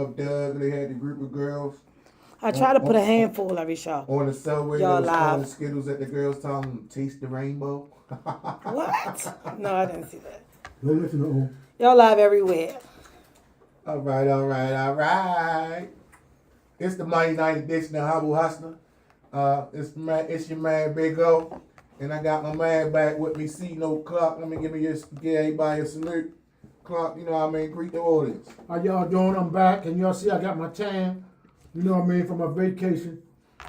Doug, they had the group of girls I on try to put a on, handful every show. on the subway that Y'all was throwing live. Skittles at the girls, telling them taste the rainbow. What? No, I didn't see that. Don't listen to old. Y'all live everywhere. All right, all right, all right. It's the Monday night edition of Humble Hustler. It's your man Big O, and I got my man back with me, C No Clark. Let me give everybody a salute. Clark, you know what I mean? Greet the audience. How y'all doing? I'm back, and y'all see I got my tan, you know what I mean, for my vacation,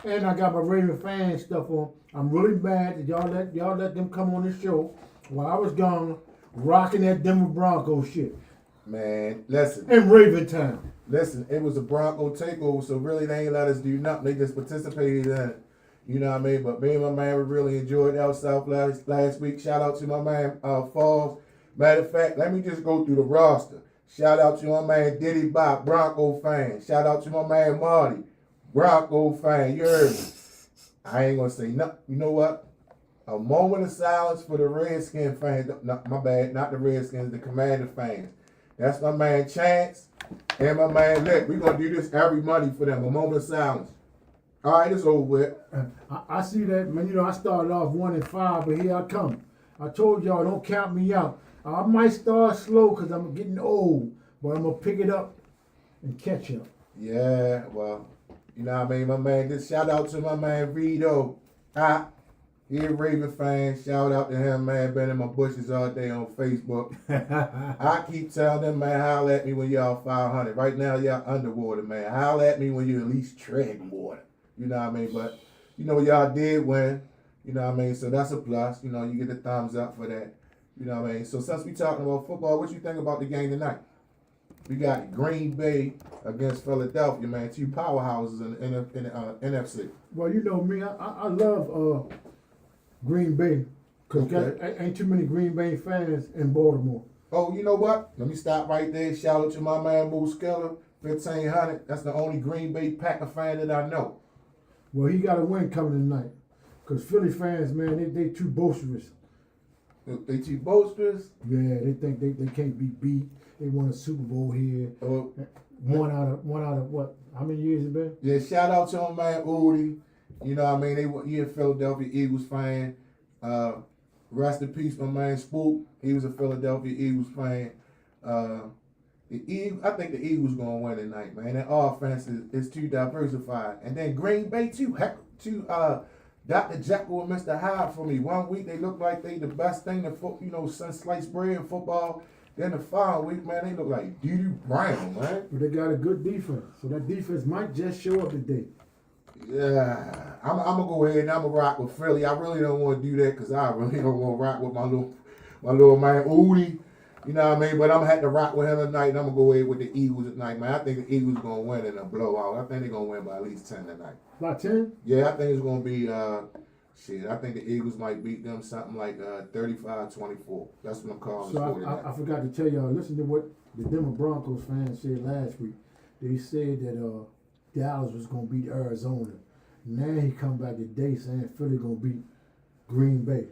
and I got my Raven fan stuff on. I'm really mad that y'all let them come on this show while I was gone, rocking that Denver Broncos shit Man, listen. in Raven Town. Listen, it was a Bronco takeover, so really they ain't let us do nothing. They just participated in it. You know what I mean? But me and my man, we really enjoyed El South last week. Shout out to my man Falls. Matter of fact, let me just go through the roster. Shout out to my man Diddy Bop, Bronco fan. Shout out to my man Marty, Bronco fan. You heard me. I ain't gonna say nothing. You know what? A moment of silence for the Redskin fans. No, my bad, not the Redskins, the Commander fans. That's my man Chance and my man Lick. We're going to do this every Monday for them. A moment of silence. All right, it's over with. I see that, man. You know, I started off 1-5, but here I come. I told y'all, don't count me out. I might start slow because I'm getting old, but I'm going to pick it up and catch up. Yeah, well, you know what I mean? My man, just shout out to my man Vito. He a Raven fan. Shout out to him, man. Been in my bushes all day on Facebook. I keep telling them, man, holler at me when y'all 500. Right now, y'all underwater, man. Holler at me when you at least treading water. You know what I mean? But, you know, y'all did win. You know what I mean? So that's a plus. You know, you get a thumbs up for that. You know what I mean? So since we talking about football, what you think about the game tonight? We got Green Bay against Philadelphia, man. Two powerhouses in the NFC. Well, you know me, I love Green Bay because ain't too many Green Bay fans in Baltimore. Oh, you know what? Let me stop right there. Shout out to my man Moose Keller, 1500. That's the only Green Bay Packer fan that I know. Well, he got a win coming tonight because Philly fans, man, they too boisterous. They too boisterous? Yeah, they think they can't be beat. They won a Super Bowl here. One out of what? How many years it been? Yeah, shout out to my man Udi. You know what I mean? He a Philadelphia Eagles fan. Rest in peace, my man Spook. He was a Philadelphia Eagles fan. I think the Eagles gonna win tonight, man. That offense is too diversified. And then Green Bay too. Heck, Dr. Jekyll and Mr. Hyde for me. 1 week they look like they the best thing since sliced bread in football. Then the following week, man, they look like doo-doo brown, man. But they got a good defense. So that defense might just show up today. Yeah, I'm gonna go ahead and I'm gonna rock with Philly. I really don't want to do that because I really don't want to rock with my little man Udi. You know what I mean? But I'm gonna have to rock with him tonight, and I'm gonna go ahead with the Eagles tonight, man. I think the Eagles gonna win in a blowout. I think they're gonna win by at least 10 tonight. By 10? Yeah, I think it's gonna be I think the Eagles might beat them something like 35-24. That's what I'm calling. So I forgot to tell y'all. Listen to what the Denver Broncos fans said last week. They said that Dallas was gonna beat Arizona. Now he come back today saying Philly gonna beat Green Bay.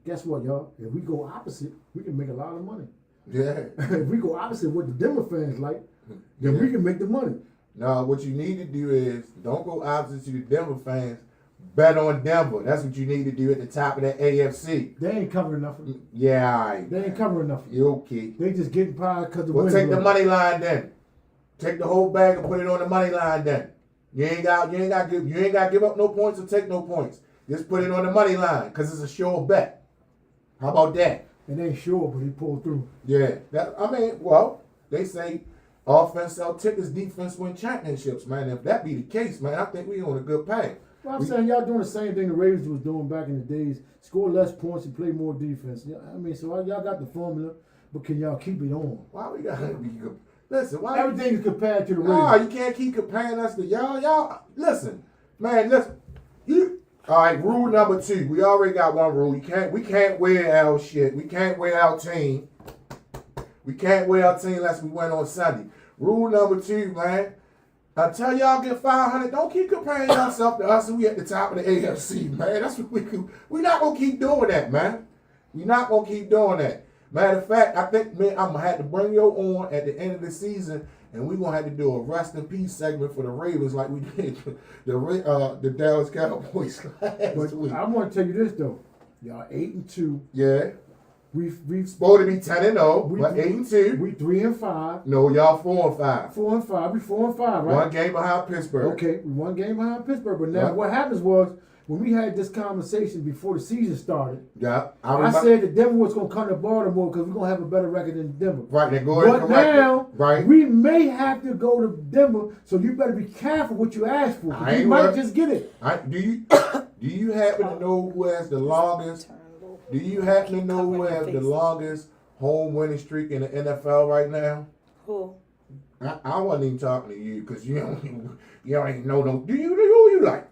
Guess what, y'all? If we go opposite, we can make a lot of money. Yeah. If we go opposite what the Denver fans like, then we can make the money. No, what you need to do is don't go opposite to the Denver fans. Bet on Denver. That's what you need to do at the top of that AFC. They ain't covering nothing. Yeah, all right. They ain't covering nothing. You okay. They just getting pied because the Well, wind take the blows. money line then. Take the whole bag and put it on the money line then. You ain't got to give up no points or take no points. Just put it on the money line because it's a sure bet. How about that? It ain't sure, but he pulled through. Yeah. They say offense sell tickets, defense win championships, man. If that be the case, man, I think we on a good path. Well, I'm saying y'all doing the same thing the Ravens was doing back in the days. Score less points and play more defense. Yeah, I mean, so y'all got the formula, but can y'all keep it on? Why we got to be good? Listen, why everything is compared to the No, Ravens. you can't keep comparing us to y'all. Y'all, listen, man, listen. All right, rule number 2. We already got one rule. We can't wear our shit. We can't wear our team. We can't wear our team unless we win on Sunday. Rule number 2, man. Until y'all get 500, don't keep comparing yourself to us and we at the top of the AFC, man. That's what we're not going to keep doing that, man. We're not going to keep doing that. Matter of fact, I think, man, I'm going to have to bring you on at the end of the season and we're gonna have to do a rest in peace segment for the Ravens like we did the Dallas Cowboys last But week. I want to tell you this though, y'all 8-2. Yeah, We've supposed to be 10-0, but 8-2. We 3-5. No, y'all 4-5. 4-5. We 4-5, right? One game behind Pittsburgh. Okay, we one game behind Pittsburgh. But now Yep. what happens was when we had this conversation before the season started, Yeah, I said that Denver was going to come to Baltimore because we're going to have a better record than Denver. right. Then go ahead and But correct now, it. Right. we may have to go to Denver, so you better be careful what you ask for. 'Cause I you ain't might worried. just get it. Do you happen to know who has the longest? Do you happen to know who has the longest home winning streak in the NFL right now? Who? I wasn't even talking to you because you don't even know no. Do you who you like?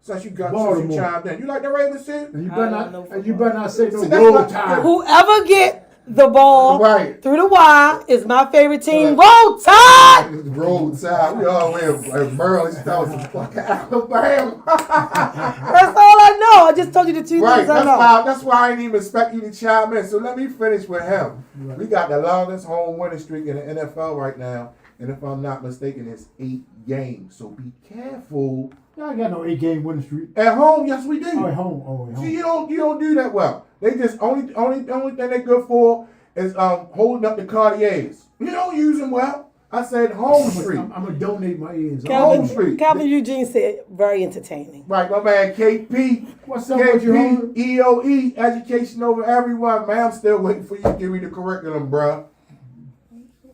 Since you Baltimore. chimed in, you like the Ravens too? And you I better don't not. know And you football. better not say no See, that's roll not- tide. Whoever get the ball Right. through the wire is my favorite team. Right. Roll Tide! Roll Tide. We all wear Maryland Stars and fucking Alabama. That's all I know. I just told you the two Right, things I know. that's why I didn't even expect you to chime in. So let me finish with him. Right. We got the longest home winning streak in the NFL right now, and if I'm not mistaken, it's 8 games. So be careful. Y'all ain't got no 8-game winning streak. At home, yes we do. Oh, at home. Oh, at See, home. you don't do that well. They just only thing they're good for is holding up the Cartiers. You don't use them well. I said home streak. I'm gonna donate my ears. Home streak. Calvin Eugene said very entertaining. Right, my man KP. What's up with you, homie? KP, EOE, education over everyone. Man, I'm still waiting for you to give me the curriculum, bruh.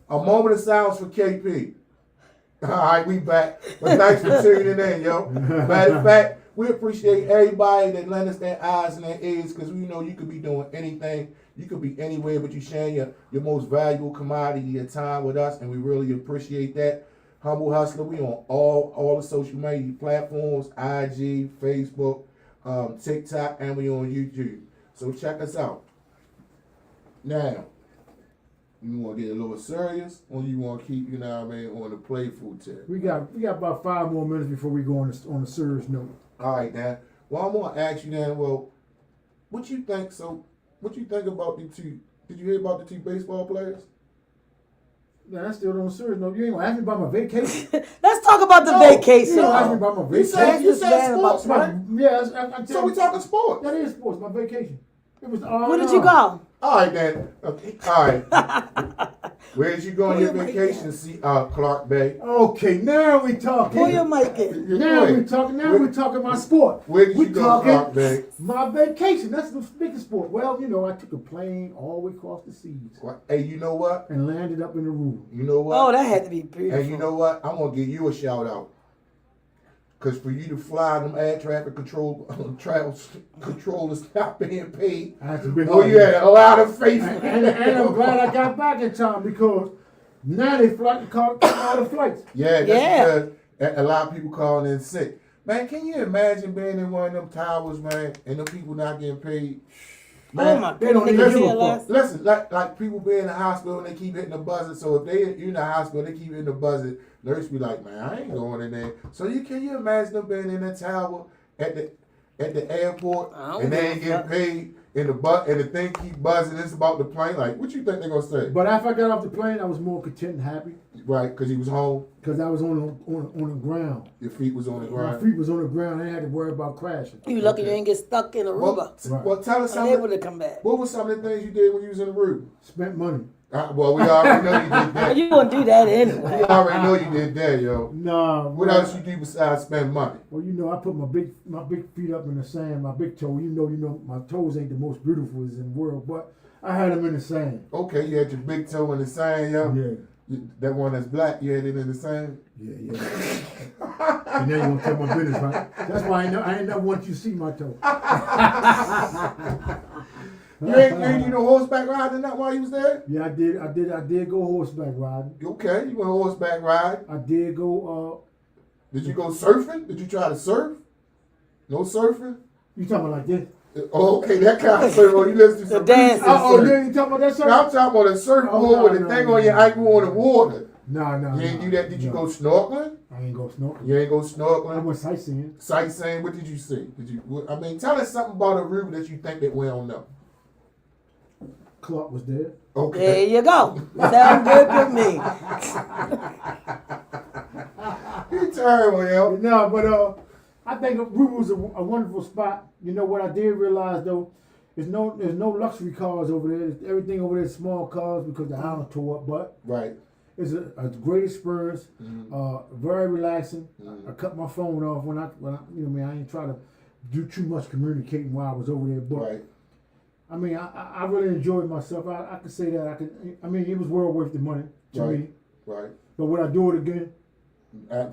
A moment of silence for KP. All right, we back. But thanks for tuning in, yo. Matter of fact, we appreciate everybody that lend us their eyes and their ears because we know you could be doing anything. You could be anywhere, but you sharing your most valuable commodity, your time with us, and we really appreciate that. Humble Hustler, we on all the social media platforms, IG, Facebook, TikTok, and we on YouTube. So check us out. Now, you want to get a little serious, or you want to keep, on the playful tip? We got about 5 more minutes before we go on a serious note. All right, Dan. Well, I'm gonna ask you then. Well, what you think? So, what you think about the two? Did you hear about the two baseball players? Now, that's still on a serious note. You ain't gonna ask me about my vacation. Let's talk about the No, vacation. You don't ask me about my You vacation. said this man sports, about- right? Yes, I So we talking sports. That is sports. My vacation. It was. Where did you go? All right, then. Okay. All right. Where did you go on your Pull your mic vacation? See, Clark Bay. Okay, now we talking. Pull your mic in. Now we talking. Now we talking my sport. Where did we you go, talking Clark Bay? my vacation. That's the biggest sport. Well, I took a plane all the way across the seas What? Hey, you know what? and landed up in the room. You know what? Oh, that had to be beautiful. And you know what? I'm gonna give you a shout out. Cause for you to fly them air traffic controllers not being paid, I had to bring well, you had a lot of faith. and I'm glad I got back in time because now they call all the flights. Yeah, that's Yeah. because a lot of people calling in sick. Man, can you imagine being in one of them towers, man, and them people not getting paid? Oh my they don't goodness. even Nigga give a said fuck. last. Listen, like people be in the hospital and they keep hitting the buzzer. So if you're in the hospital, they keep hitting the buzzer. Nurse be like, man, I ain't going in there. So can you imagine them being in that tower at the airport I don't and they give ain't a getting fuck. paid and the thing keep buzzing. It's about the plane. Like, what you think they gonna say? But after I got off the plane, I was more content and happy Right? Because he was home. because I was on the ground. Your feet was on the My ground. feet was on the ground. I ain't had to worry about crashing. You lucky you Okay. didn't get stuck in Aruba. Well, tell us I'm able something. to come back. What were some of the things you did when you was in the room? Spent money. Well, we already know you did that. You gonna do that We anyway. already know you did that, yo. Nah. What man. else you do besides spend money? Well, I put my big feet up in the sand, my big toe. My toes ain't the most beautiful in the world, but I had them in the sand. Okay, you had your big toe in the sand, yo. Yeah, That one that's black, you had it in the sand. yeah. And now you gonna tell my business, right? That's why I ain't never want you to see my toe. You ain't do no horseback riding that while you was there? Yeah, I did go horseback riding. Okay, you went horseback ride. I did go. Did you go surfing? Did you try to surf? No surfing? You talking about like this? Oh, okay, that kind of surf. Oh, you listen to The some dance. recent Oh, surf. yeah, you talking about that surf? Now, I'm talking about a surfboard Oh, with a no, thing no, on your no. ankle on the water. No. You ain't do that. Did you no. go snorkeling? I ain't go snorkeling. You ain't go I snorkeling? went sightseeing. Sightseeing? What did you see? Tell us something about a route that you think that we don't know. Clark was there. There Okay. you go. Sound good to me. You terrible, yo. No, but I think Aruba was a wonderful spot. You know what I did realize though, there's no luxury cars over there. Everything over there is small cars because the island tore up. But Right. it's a great experience. Very relaxing. Mhm. I cut my phone off when I you know what I mean, I ain't try to do too much communicating while I was over there. But Right. I mean, I really enjoyed myself. I could say that I mean, it was well worth the money to Right. me. Right. But would I do it again? I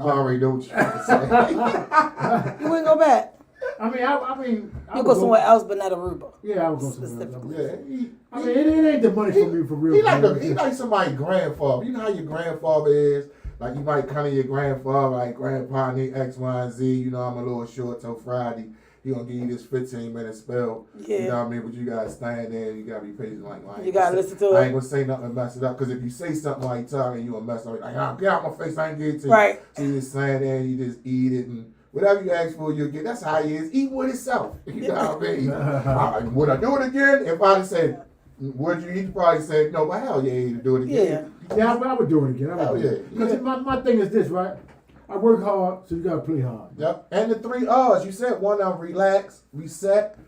already know what you're trying to say. You wouldn't go back. I mean, I You would go somewhere else, but not Aruba. Yeah, I would go somewhere else. Specifically. Yeah. I mean, it ain't the money for me for real. He like somebody's grandfather. You know how your grandfather is? Like you might come to your grandfather, like grandpa need X, Y, and Z. You know, I'm a little short till Friday. He gonna give you this 15-minute spell. Yeah. You know what I mean? But you gotta stand there. You gotta be patient. Like I ain't You gotta gonna listen say- to I it. ain't gonna say nothing and mess it up. Because if you say something while you talking, you gonna mess up. Like, oh, get out my face. I ain't get it to you. Right. So you just stand there and you just eat it and whatever you ask for, you'll get. That's how he is. Eat with himself. You know what I mean? Would I do it again? If I said, would you? He'd probably say, no, but hell yeah, he'd do it again. Yeah, I would do it again. Oh, yeah. Because my thing is this, right? I work hard, so you gotta play hard. Yep. And the 3 R's. You said one of them: relax, reset,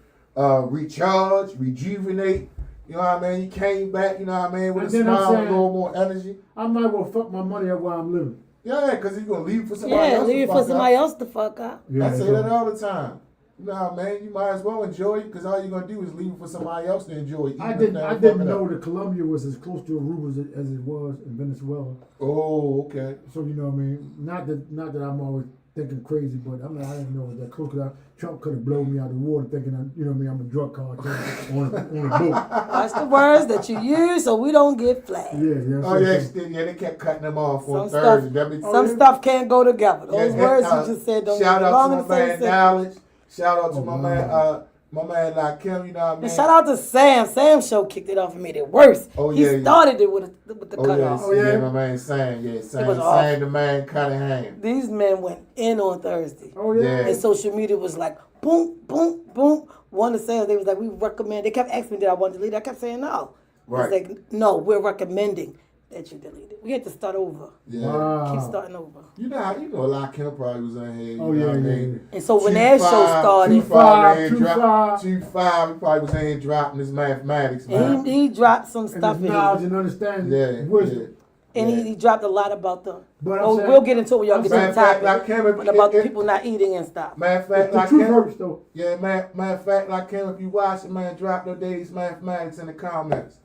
recharge, rejuvenate. You know what I mean? You came back, you know what I mean, with a And then I'm smile, and a saying- little more energy. I might well fuck my money up while I'm living. Yeah, because you're going to leave for somebody Yeah, else. leave it to for fuck somebody up. else to fuck up. Yeah, I say so- that all the time. You know what, man? You might as well enjoy it because all you're going to do is leave it for somebody else to enjoy it. I even if didn't they I don't didn't fuck it know up. that Colombia was as close to Aruba as it was in Venezuela. Oh, okay. So you know what I mean? Not that I'm always thinking crazy, but I mean I didn't know it was that close. 'Cause Trump could have blown me out of the water thinking you know what I mean, I'm a drug cartel on a boat. Watch the words that you use so we don't get flagged. Yeah. Oh, yeah, they kept cutting them off on Some Thursday. stuff, That be- some stuff can't go together. Those Yeah, words and, you just said don't shout belong in out the to my same man sentence. Knowledge. Shout out to Oh, my wow. man like Kim, you know what I mean? And shout out to Sam. Sam show kicked it off and made it worse. Oh, He yeah, yeah. started it with the Oh yeah, cutoff. Oh, yeah. my man Sam, Sam, was off. Sam the man Cunningham. These men went in on Thursday. Oh yeah. Yeah. And social media was like, boom, boom, boom. One of the Sam, they was like, we recommend. They kept asking me, did I want to delete it? I kept saying no. Right. It's like, no, we're recommending that you delete it. We had to start over. Yeah. Wow. Keep starting over. You know a lot of Kim probably was in here. You Oh, know yeah, what I yeah, mean? And so when that show started, 2-5, 2-5, he probably was in here dropping his mathematics, man. and he dropped some And stuff his in knowledge here. and understanding, Yeah, wisdom. And yeah. he dropped a lot about them. But I'm Oh, saying- we'll get into it when y'all I'm get to the saying, fact, topic. like Kim, But about if- people not eating and stuff. Matter of fact, The like truth Kim, hurts though. yeah, matter of fact, like Kim, if you watch it, man, drop no days mathematics in the comments.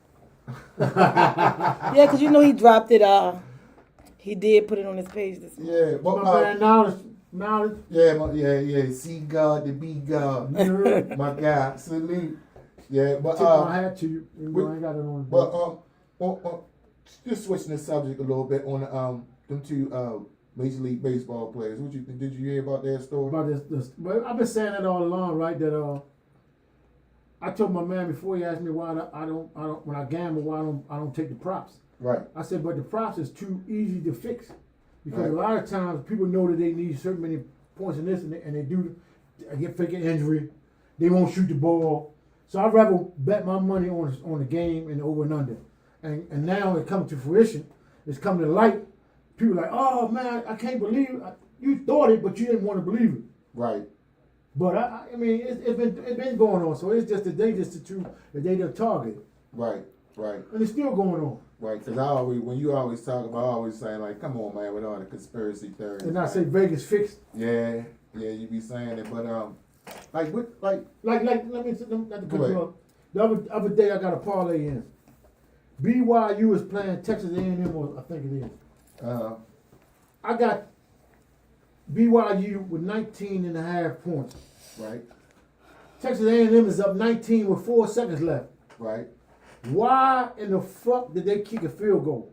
Yeah, because you know he dropped it. He did put it on his page this morning. Yeah, but My man, knowledge. yeah. See God to be God. You heard? My God, salute. Yeah, but Tip my hat to you. You know, I ain't got it on. But just switching the subject a little bit on them 2 Major League Baseball players. What you think? Did you hear about their story? About this, but I've been saying that all along, right? That I told my man before he asked me why I don't when I gamble why I don't take the props. Right. I said, but the props is too easy to fix because Right. a lot of times people know that they need certain many points in this and they do get fake injury. They won't shoot the ball, so I'd rather bet my money on the game and over and under. And now it comes to fruition. It's coming to light. People are like, oh man, I can't believe it. You thought it, but you didn't want to believe it. Right. But I mean, it's been going on. So it's just the target, Right. Right. and it's still going on. Right. Because when you always talk about, I always saying like, come on, man, with all the conspiracy theories. And I man. say Vegas fixed. Yeah, you be saying it, but like Like let me not to cut Go ahead. you off. The other day I got a parlay in. BYU is playing Texas A&M, or I think it is. I got BYU with 19 and a half points. right, Texas A&M is up 19 with 4 seconds left. right. Why in the fuck did they kick a field goal?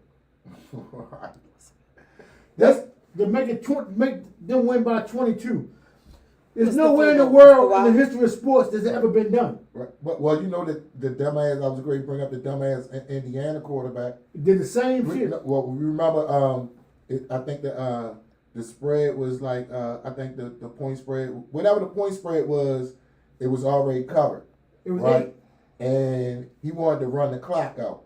That's To make them win by 22. There's What's the nowhere in the field goal? world Why? in the history of sports that's ever been done. right. But well, you know that the dumbass. I was going to bring up the dumbass Indiana quarterback. Did the same shit. Well, remember, I think the spread was like I think the point spread, whatever the point spread was, it was already covered. It was Right. and he wanted to run the clock out,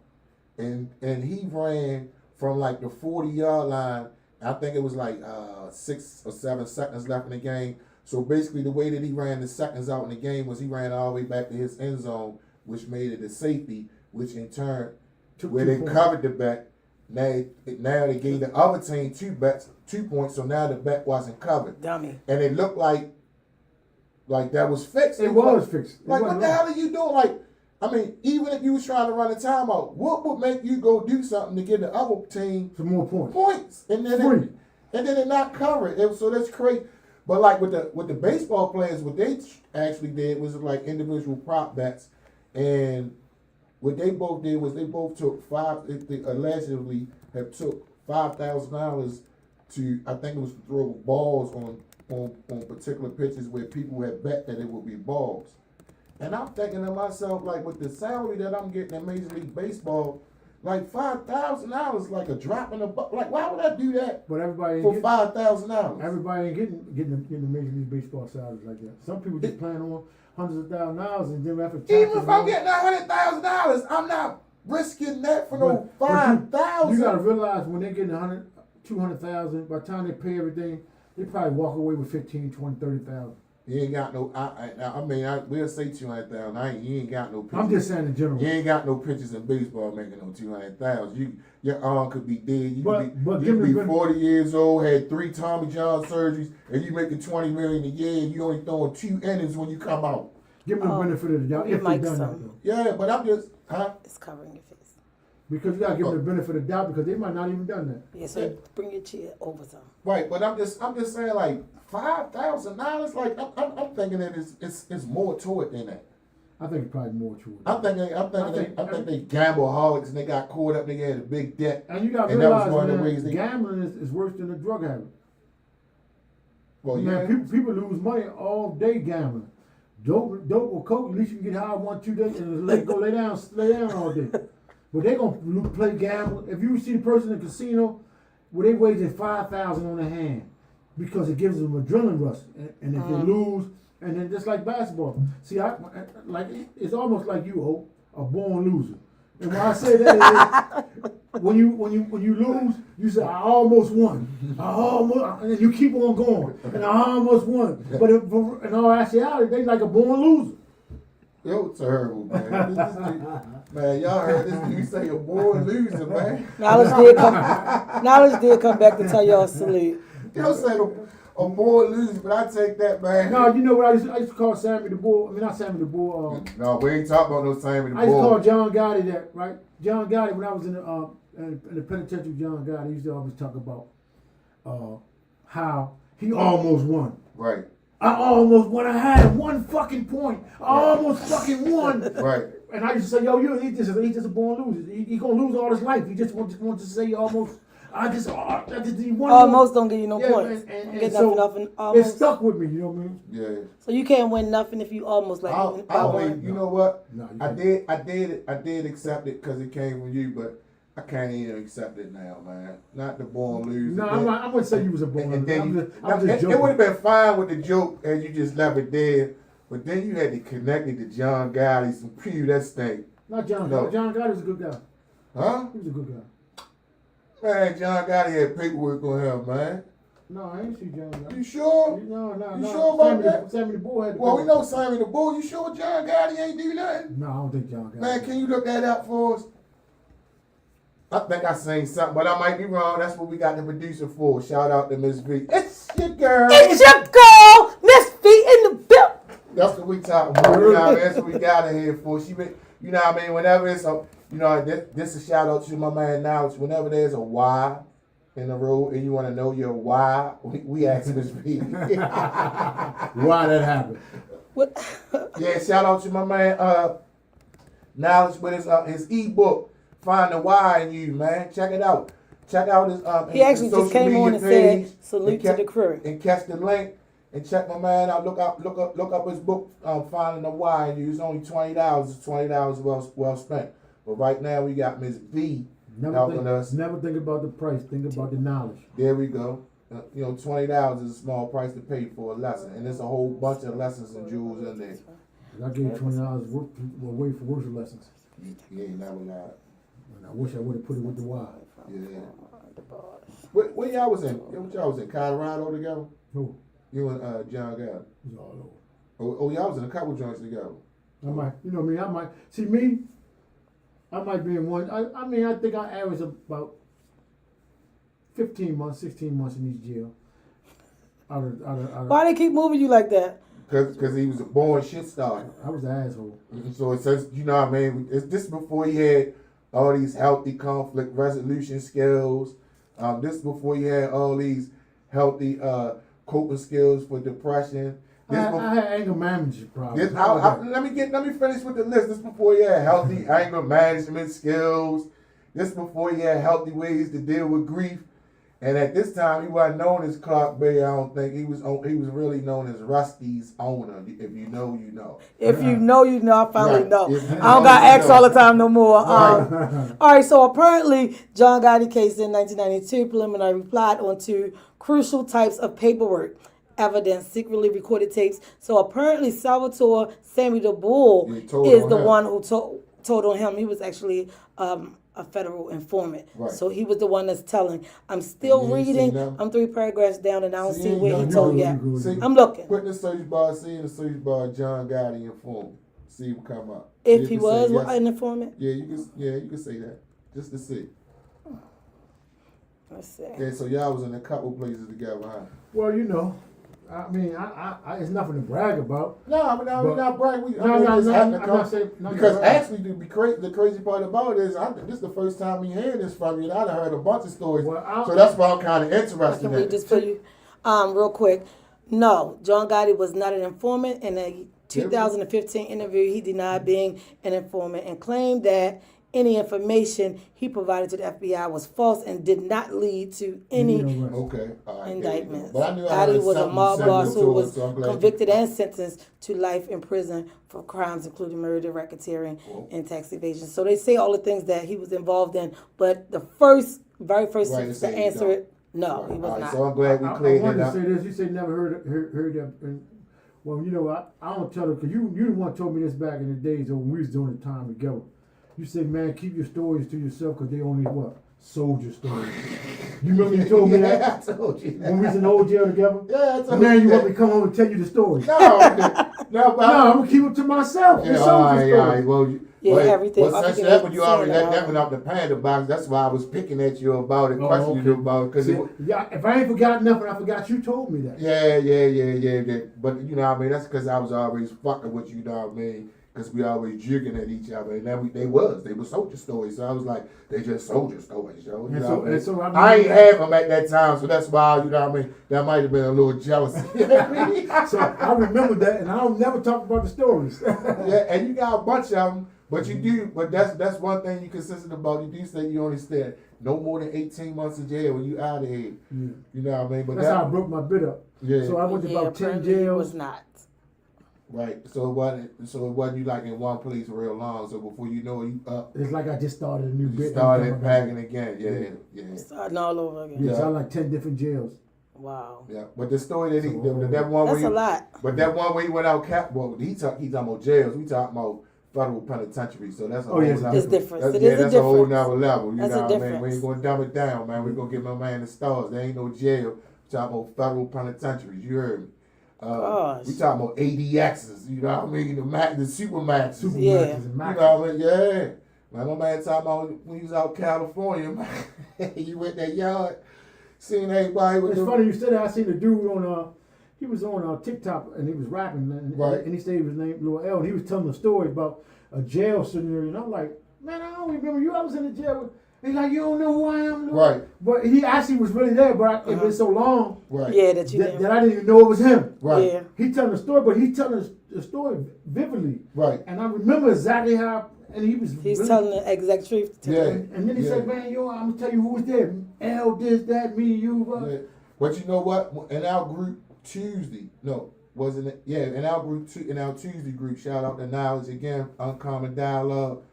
and he ran from like the 40-yard line. I think it was like 6 or 7 seconds left in the game. So basically, the way that he ran the seconds out in the game was he ran all the way back to his end zone, which made it a safety, which in turn, where they covered the bet. Now they gave the other team 2 points, so now the bet wasn't covered. Dummy. And it looked like that was fixed. It was fixed. Like, what the hell are you doing? Like, I mean, even if you was trying to run a timeout, what would make you go do something to give the other team some more points? And then it not covered. So that's crazy. But like with the baseball players, what they actually did was like individual prop bets, and what they both did was they both took they allegedly have took $5,000 to, I think it was to throw balls on particular pitches where people had bet that it would be balls. And I'm thinking to myself, like, with the salary that I'm getting in Major League Baseball, like $5,000, like a drop in the bucket. Like, why would I do that? But everybody for $5,000. Everybody ain't getting the Major League Baseball salaries like that. Some people just plan on hundreds of thousands of dollars, and then after taxes, even if I'm getting $100,000, I'm not risking that for no $5,000. You gotta realize when they're getting 100, 200,000, by the time they pay everything, they probably walk away with 15, 20, 30,000. You ain't got no. I mean, we'll say 200,000. You ain't got no pictures. I'm just saying in general. You ain't got no pitchers in baseball making no 200,000. Your arm could be dead. You could be 40 years old, had 3 Tommy John surgeries, and you making $20 million a year, and you only throwing 2 innings when you come out. Give them the benefit of the doubt if they done that. Yeah, but I'm just, It's covering your face. Because you gotta give them the benefit of the doubt because they might not even done that. Yeah, so bring your chair over some. Right, but I'm just saying, like $5,000. Like I'm thinking that it's more to it than that. I think it's probably more to it. I think they gambleholics and they got caught up. They had a big debt. And you got to realize, man, gambling is worse than a drug habit. Well, man, people lose money all day gambling. Dope or coke, at least you can get high 1-2 days and lay down all day. But they gonna play gamble. If you see the person in the casino, where they wager 5,000 on their hand because it gives them adrenaline rush, and if they lose, and then just like basketball. See, it's almost like you, a born loser. And when I say that, when you lose, you say I almost won. And then you keep on going, and I almost won. But in all actuality, they like a born loser. Yo, terrible, man. Man, y'all heard this dude say a born loser, man. Knowledge did come back to tell y'all salute. Y'all said a born loser, but I take that, man. No, you know what I used to call Sammy the Bull. I mean, not Sammy the Bull. No, we ain't talking about no Sammy the Bull. I used to call John Gotti that, right? John Gotti, when I was in the penitentiary, John Gotti, he used to always talk about how he almost won. Right. I almost won. I had 1 fucking point. I almost fucking won. Right. And I used to say, yo, he's just a born loser. He gonna lose all his life. He just wants to say almost. I just won. Almost don't give you no points. And so nothing. It stuck with me. You know what I mean? Yeah. So you can't win nothing if you almost like. You know what? No, I did accept it because it came from you, but I can't even accept it now, man. Not the born loser. No, I wouldn't say you was a born loser. I'm just joking. It would have been fine with the joke and you just left it there, but then you had to connect it to John Gotti, some that stink. Not John Gotti. John Gotti was a good guy. Huh? He was a good guy. Man, John Gotti had paperwork on him, man. No, I ain't see John Gotti. You sure? No. You sure about that? Sammy the Bull had the Well, we know Sammy the Bull. You sure John Gotti ain't do nothing? No, I don't think John Gotti. Man, can you look that up for us? I think I seen something, but I might be wrong. That's what we got the producer for. Shout out to Miss V. It's your girl. It's your girl, Miss V in the build. That's what we talking about. You know what I mean? That's what we got her here for. She been, you know what I mean? Whenever it's a, you know, this a shout out to my man Knowledge. Whenever there's a Y in the road and you want to know your why, we ask Miss V. Why that happened? What? Yeah, shout out to my man Knowledge with his ebook. Find the why in you, man. Check it out. Check out his he actually just came on and said salute to the crew. And catch the link and check my man out. Look up his book, Finding the Why in You. It's only $20. It's $20 well spent. But right now we got Miss V helping us. Never think about the price. Think about the knowledge. There we go. You know, $20 is a small price to pay for a lesson, and there's a whole bunch of lessons and jewels in there. 'Cause I gave $20 away for worship lessons. You ain't never lied. And I wish I would have put it with the Y. Yeah. Where y'all was in? What y'all was in? Colorado together? Who? You and John Gad. It was all over. Oh, y'all was in a couple joints together. I might, you know me, I might, see me, I might be in one, I mean, I think I average about 15 months, 16 months in each jail. Out of, Why they keep moving you like that? Cause he was a born shit starter. I was an asshole. So it says, you know what I mean? It's this before he had all these healthy conflict resolution skills. This before he had all these healthy coping skills for depression. I had anger management problems. Let me finish with the list. This before he had healthy anger management skills. This before he had healthy ways to deal with grief. And at this time, he wasn't known as Clark Bay. I don't think he was really known as Rusty's owner. If you know, you know. If you know, you know. I finally Right. know. If you I don't got know, you asked know. all the time no more. Right. All right, so apparently, John Gotti case in 1992 preliminary replied on two crucial types of paperwork. Evidence, secretly recorded tapes. So apparently, Salvatore Sammy the Bull Yeah, told is on the him. one who told on him. He was actually a federal informant. Right. So he was the one that's telling. I'm still And you ain't seen reading. them? I'm 3 paragraphs down, and I don't See, see you where know, he you told know, yet. you See, I'm looking. Put in the search bar, see in the search bar John Gotti informant. See him come up. If You he can was say yes. an informant, Yeah, you can say that. Just to see. let's see. Yeah, so y'all was in a couple places together, huh? Well, you know, I mean, I it's nothing to brag about. No, we're not bragging. I'm not saying, Because actually, the crazy part about it is, this is the first time we hear this from you, and I've heard a bunch of stories. Well, So that's why I'm kind of I interested can in read it. this for you real quick. No, John Gotti was not an informant. In a 2015 interview, he denied being an informant and claimed that any information he provided to the FBI was false and did not lead to any Okay, all right. indictments. But I knew I Gotti heard was a something mob similar boss to who it, was so I'm glad convicted you- and sentenced to life in prison for crimes including murder, racketeering, Cool. and tax evasion. So they say all the things that he was involved in, but the very first Right, to say you answer don't. it, no, Right, he was all right, not. So I'm glad we I cleared wanted that to up. say this. You say never heard that. And, well, you know, I don't tell her because you the one told me this back in the days when we was doing the time together. You said, man, keep your stories to yourself because they only what? Soldier stories. You remember you told me that? Yeah, I told you that. When we was in the old jail together? Yeah, I told And now you you that. want me to come home and tell you the story. No, but No, I'm going to keep it to myself. Yeah, the all soldier right, story. all right. Well, Yeah, well, everything- Well, since everything that when was you already saying let that that one out the panda box, that's why I was picking at you about it, Oh, questioning okay. you about it, because See, yeah, if I ain't forgot nothing, I forgot you told me that. yeah. But you know what I mean? That's because I was always fucking with you, know what I mean? Because we always jigging at each other, and then they were soldier stories. So I was like, they just soldier stories, yo. You And know so- what I mean? and so I mean- I ain't have them at that time, so that's why, you know what I mean? That might have been a little jealousy. So I remember that, and I don't never talk about the stories. Yeah, and you got a bunch of them, but you do. But that's one thing you consistent about. You do say you only stay no more than 18 months in jail when you out of here. Yeah. You know what I mean? But That's how I broke my bid up. Yeah. So I went to Yeah, about 10 apparently he jails. was not. Right. So it wasn't you like in one place real long. So before you know it, you up. It's like I just started a new You bid. started packing again. Yeah. Starting all over again. Yeah, Yeah. so I like 10 different jails. Wow. Yeah. But the story that So- that one That's where a lot. but that one where he went out he's talking about jails. We talking about federal penitentiary. So that's a Oh, whole yes, nother- It's different. That's, It is a that's a whole difference. nother level. You That's know a what I mean? We difference. ain't gonna dumb it down, man. We're gonna get my man the stars. There ain't no jail. We talking about federal penitentiaries. You heard me. Gosh. We talking about ADXs. You know what I mean? The Supermaxes. Super Yeah. matches and You maxes. know what I mean? Yeah. Man, my man talking about when he was out California, man. You went that yard, seeing everybody with It's the funny you said that. I seen the dude on he was on TikTok and he was rapping Right. and he said his name Lil L and he was telling a story about a jail scenario and I'm like, man, I don't remember you. I was in the jail. He's like, you don't know who I am, Lil? Right. But he actually was really there. But it's been so long Right. Yeah, that you that did. I didn't even know it was him. Right. Yeah. He telling the story, but he telling the story vividly, Right. and I remember exactly how. And he was He's really- telling the exact truth. To Yeah. them. And then he Yeah. said, man, I'm gonna tell you who was there. L, this, that, me, you. Yeah. But you know what? In our group Tuesday, no, wasn't it? Yeah, in our Tuesday group, shout out to Knowledge again, Uncommon Dialogue,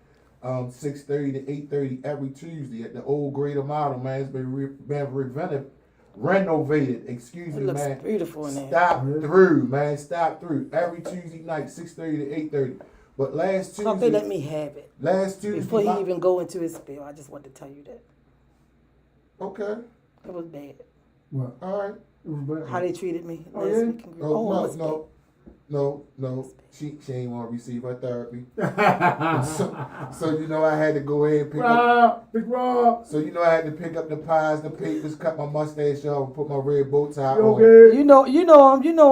6:30 to 8:30 every Tuesday at the old Greater Model, man. It's been reinvented renovated. Excuse It me, looks man. beautiful in there. Stop through, man. Stop through. Every Tuesday night, 6:30 to 8:30. But last So if they let Tuesday, me have it last Tuesday, before he even go into his spiel, I just want to tell you that okay, it was bad. What? all right. It was bad. How they treated me Oh, last yeah? week. In Green- Oh, it was bad. no. She ain't want to receive her therapy. So you know I had to go ahead and pick up. Big Rob. So you know I had to pick up the pies, the papers, cut my mustache off, and put my red bow tie You on. okay? You know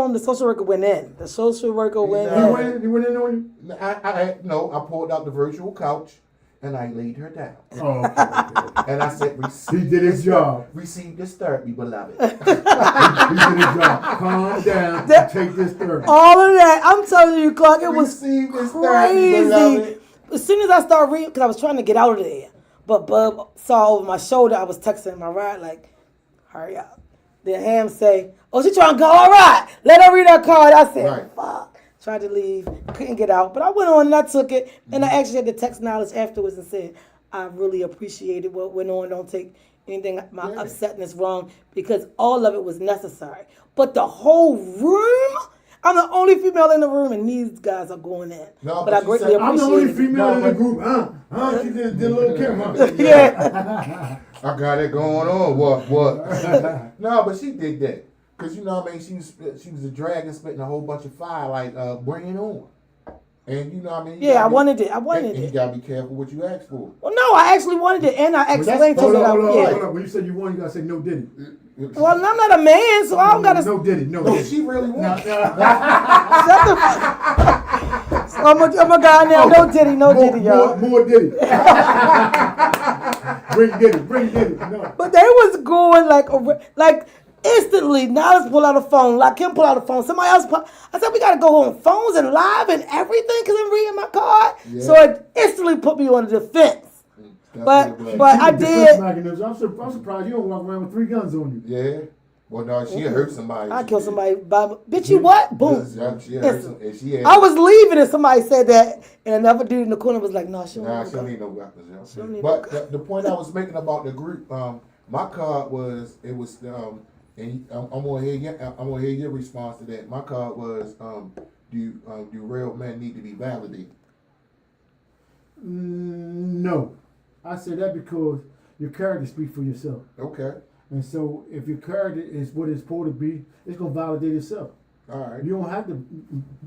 him. The social worker went in. The social worker went know. in. You went in on you? I pulled out the virtual couch and I laid her down. Oh, okay. And I said, He did his job. Receive this therapy, beloved. He did his job. Calm down. Take this therapy. All of that. I'm telling you, Clark, it was Receive this therapy, crazy. beloved. As soon as I started reading, because I was trying to get out of there, but Bub saw over my shoulder, I was texting my ride like, hurry up. Then Ham say, oh, she trying to go, all right, let her read her card. I said, Right. fuck. Tried to leave, couldn't get out. But I went on and I took it, and I actually had to text Knowledge afterwards and said, I really appreciated what went on. Don't take anything, my upsetness wrong, because all of it was necessary. But the whole room, I'm the only female in the room, and these guys are going in. No, but I she greatly said- I'm the appreciate only it. female in the group. She did a little camera. Yeah. I got it going on. What? No, but she did that. Cause you know what I mean, she was a dragon spitting a whole bunch of fire, like bring it on. And you know what I mean. Yeah, I wanted it. I wanted and you it. gotta be careful what you ask for. Well, no, I actually wanted it, and I explained to Hold her. on. Yeah. When you said you won, you gotta say no diddy. Well, I'm not a man, so I don't gotta. No diddy. No, she really wants. Shut the fuck. So I'm a guy now. No diddy, y'all. More diddy. Bring diddy. No. But they was going like instantly. Now let's pull out a phone. Like him pull out a phone. Somebody else pull. I said we gotta go on phones and live and everything because I'm reading my card. Yeah. So it instantly put me on the defense. But I did. I'm surprised you don't walk around with 3 guns on you. Yeah. Well, no, she hurt somebody. I killed somebody by bitch. You what? Boom. Yeah, she hurt some, and she had. I was leaving and somebody said that, and another dude in the corner was like, "No, she Nah, don't she don't need need no weapons. Yo. She don't need But the point I was making about the group, my card was and I'm gonna hear your response to that. My card was, do real men need to be validated? No. I say that because your character speaks for yourself. Okay, And so if your character is what it's supposed to be, it's going to validate itself. all right. You don't have to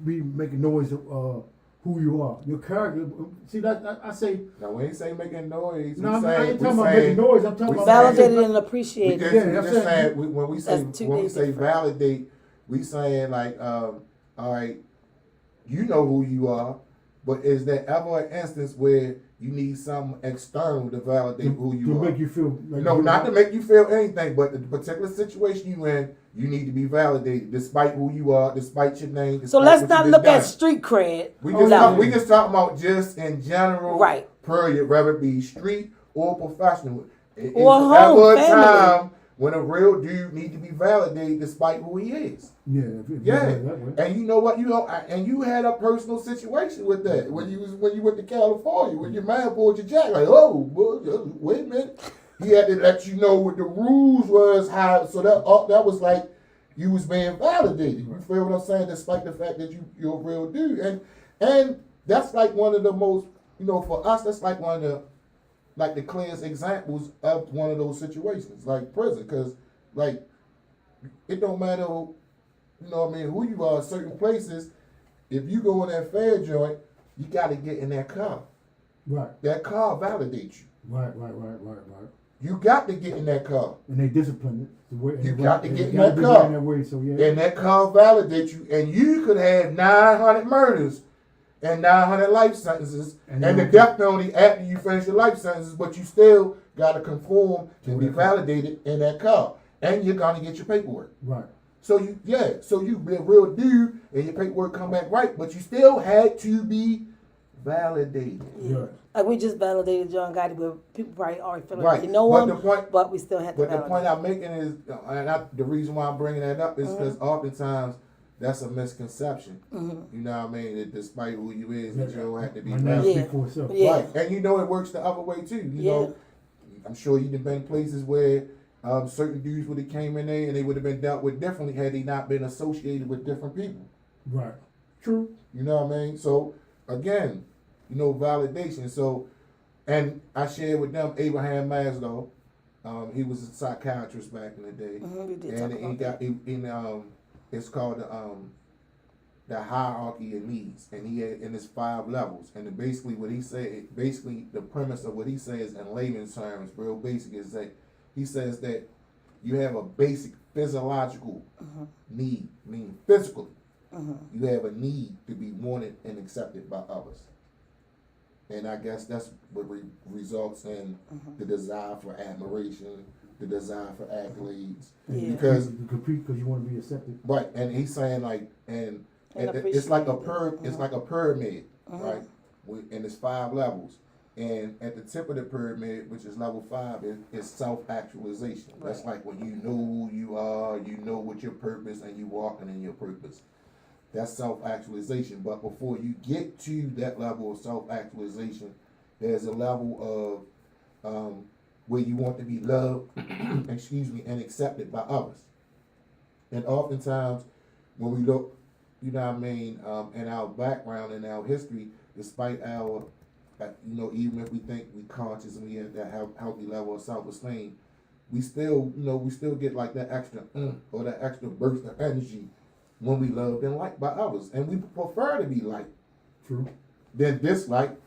be making noise of who you are. Your character, see that I say, Now we ain't saying making noise. no, we I saying, ain't talking about making noise. I'm talking we about validated and we appreciated." just, Yeah, we that's just it. saying when we say That's 2 days different. validate, we saying like, all right, you know who you are, but is there ever an instance where you need something external to validate who you to are? make you feel like No, you're not to make you feel anything, but the particular situation you in, you need to be validated, despite who you are, despite your name. So despite let's what not you look done. at street cred. We Oh, just yeah. talk, we just talking about just in general, Right. period, whether it be street or professional. Is Or there home, ever a family. time when a real dude need to be validated despite who he is? Yeah, if you Yeah, look at it that way. and you know what? And you had a personal situation with that when you went to California when your man pulled your jacket. Like, oh, well, wait a minute. He had to let you know what the rules was. How so that was like you was being validated. You feel what I'm saying? Despite the fact that you're a real dude, and that's like one of the most, for us, that's like one of the clearest examples of one of those situations, like prison, because like it don't matter. Who you are, certain places, if you go in that fair joint, you got to get in that car. Right. That car validates you. Right. You got to get in that car. And they discipline it. The way, You and got to and get it in gotta that be car. done that way, so yeah. And that car validates you. And you could have 900 murders and 900 life sentences And and the then- death penalty after you finish your life sentences, but you still got to conform to be Okay. validated in that car. And you're going to get your paperwork. Right. So you be a real dude and your paperwork come back right, but you still had to be validated. Yeah. Like we just validated John Gotti, but people probably already feel like Right. they know But him, the point- but we still had to But the validate. point I'm making is, the reason why I'm bringing that up is Mm-hmm. because oftentimes that's a misconception. You know what I mean? That despite who you is, that you don't have to be My name validated. speak for itself. Yeah. Right. And it works the other way too. You Yeah. know, I'm sure you've been places where certain dudes would have came in there and they would have been dealt with differently had they not been associated with different people. Right. True. You know what I mean? So again, validation. So, and I shared with them Abraham Maslow. He was a psychiatrist back in the day, We did and talk he about got that. it's called the hierarchy of needs, and he had in his 5 levels. And basically what he said, basically the premise of what he says in layman's terms, real basic, is that he says that you have a basic physiological need, meaning physically. You have a need to be wanted and accepted by others. And I guess that's what results in the desire for admiration, the desire for accolades. Yeah. Because you compete because you want to be accepted. right, and he's saying like, and And it's like a appreciated. it's like a pyramid, right? And it's 5 levels. And at the tip of the pyramid, which is level 5, is self-actualization. That's like when you know who you are, you know what your purpose, and you walking in your purpose. That's self-actualization. But before you get to that level of self-actualization, there's a level of where you want to be loved, and accepted by others. And oftentimes, when we look, in our background and our history, despite our, even if we think we conscious and we have that healthy level of self-esteem, we still get like that extra or that extra burst of energy when we loved and liked by others, and we prefer to be liked True. than disliked.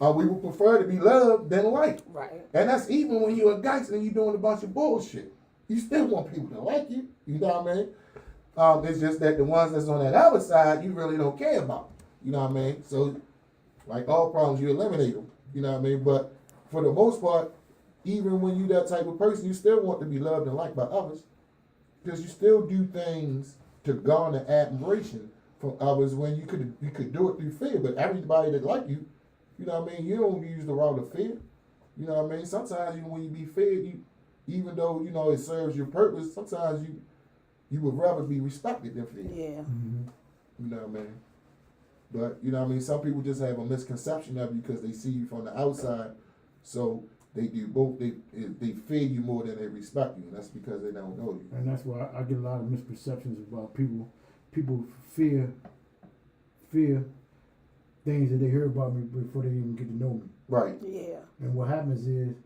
We would prefer to be loved than liked. Right. And that's even when you're a gangster and you're doing a bunch of bullshit. You still want people to like you. You know what I mean? It's just that the ones that's on that other side, you really don't care about. You know what I mean? So, like all problems, you eliminate them. You know what I mean? But for the most part, even when you that type of person, you still want to be loved and liked by others, because you still do things to garner admiration from others when you could do it through fear. But everybody that like you, you know what I mean, you don't use the route of fear. You know what I mean? Sometimes when you be feared, even though it serves your purpose, sometimes you would rather be respected than feared. Yeah. You know what I mean? But you know what I mean, some people just have a misconception of you because they see you from the outside, so they do both. They fear you more than they respect you, and that's because they don't know you. And that's why I get a lot of misperceptions about people. People fear things that they hear about me before they even get to know me. Right. Yeah. And what happens is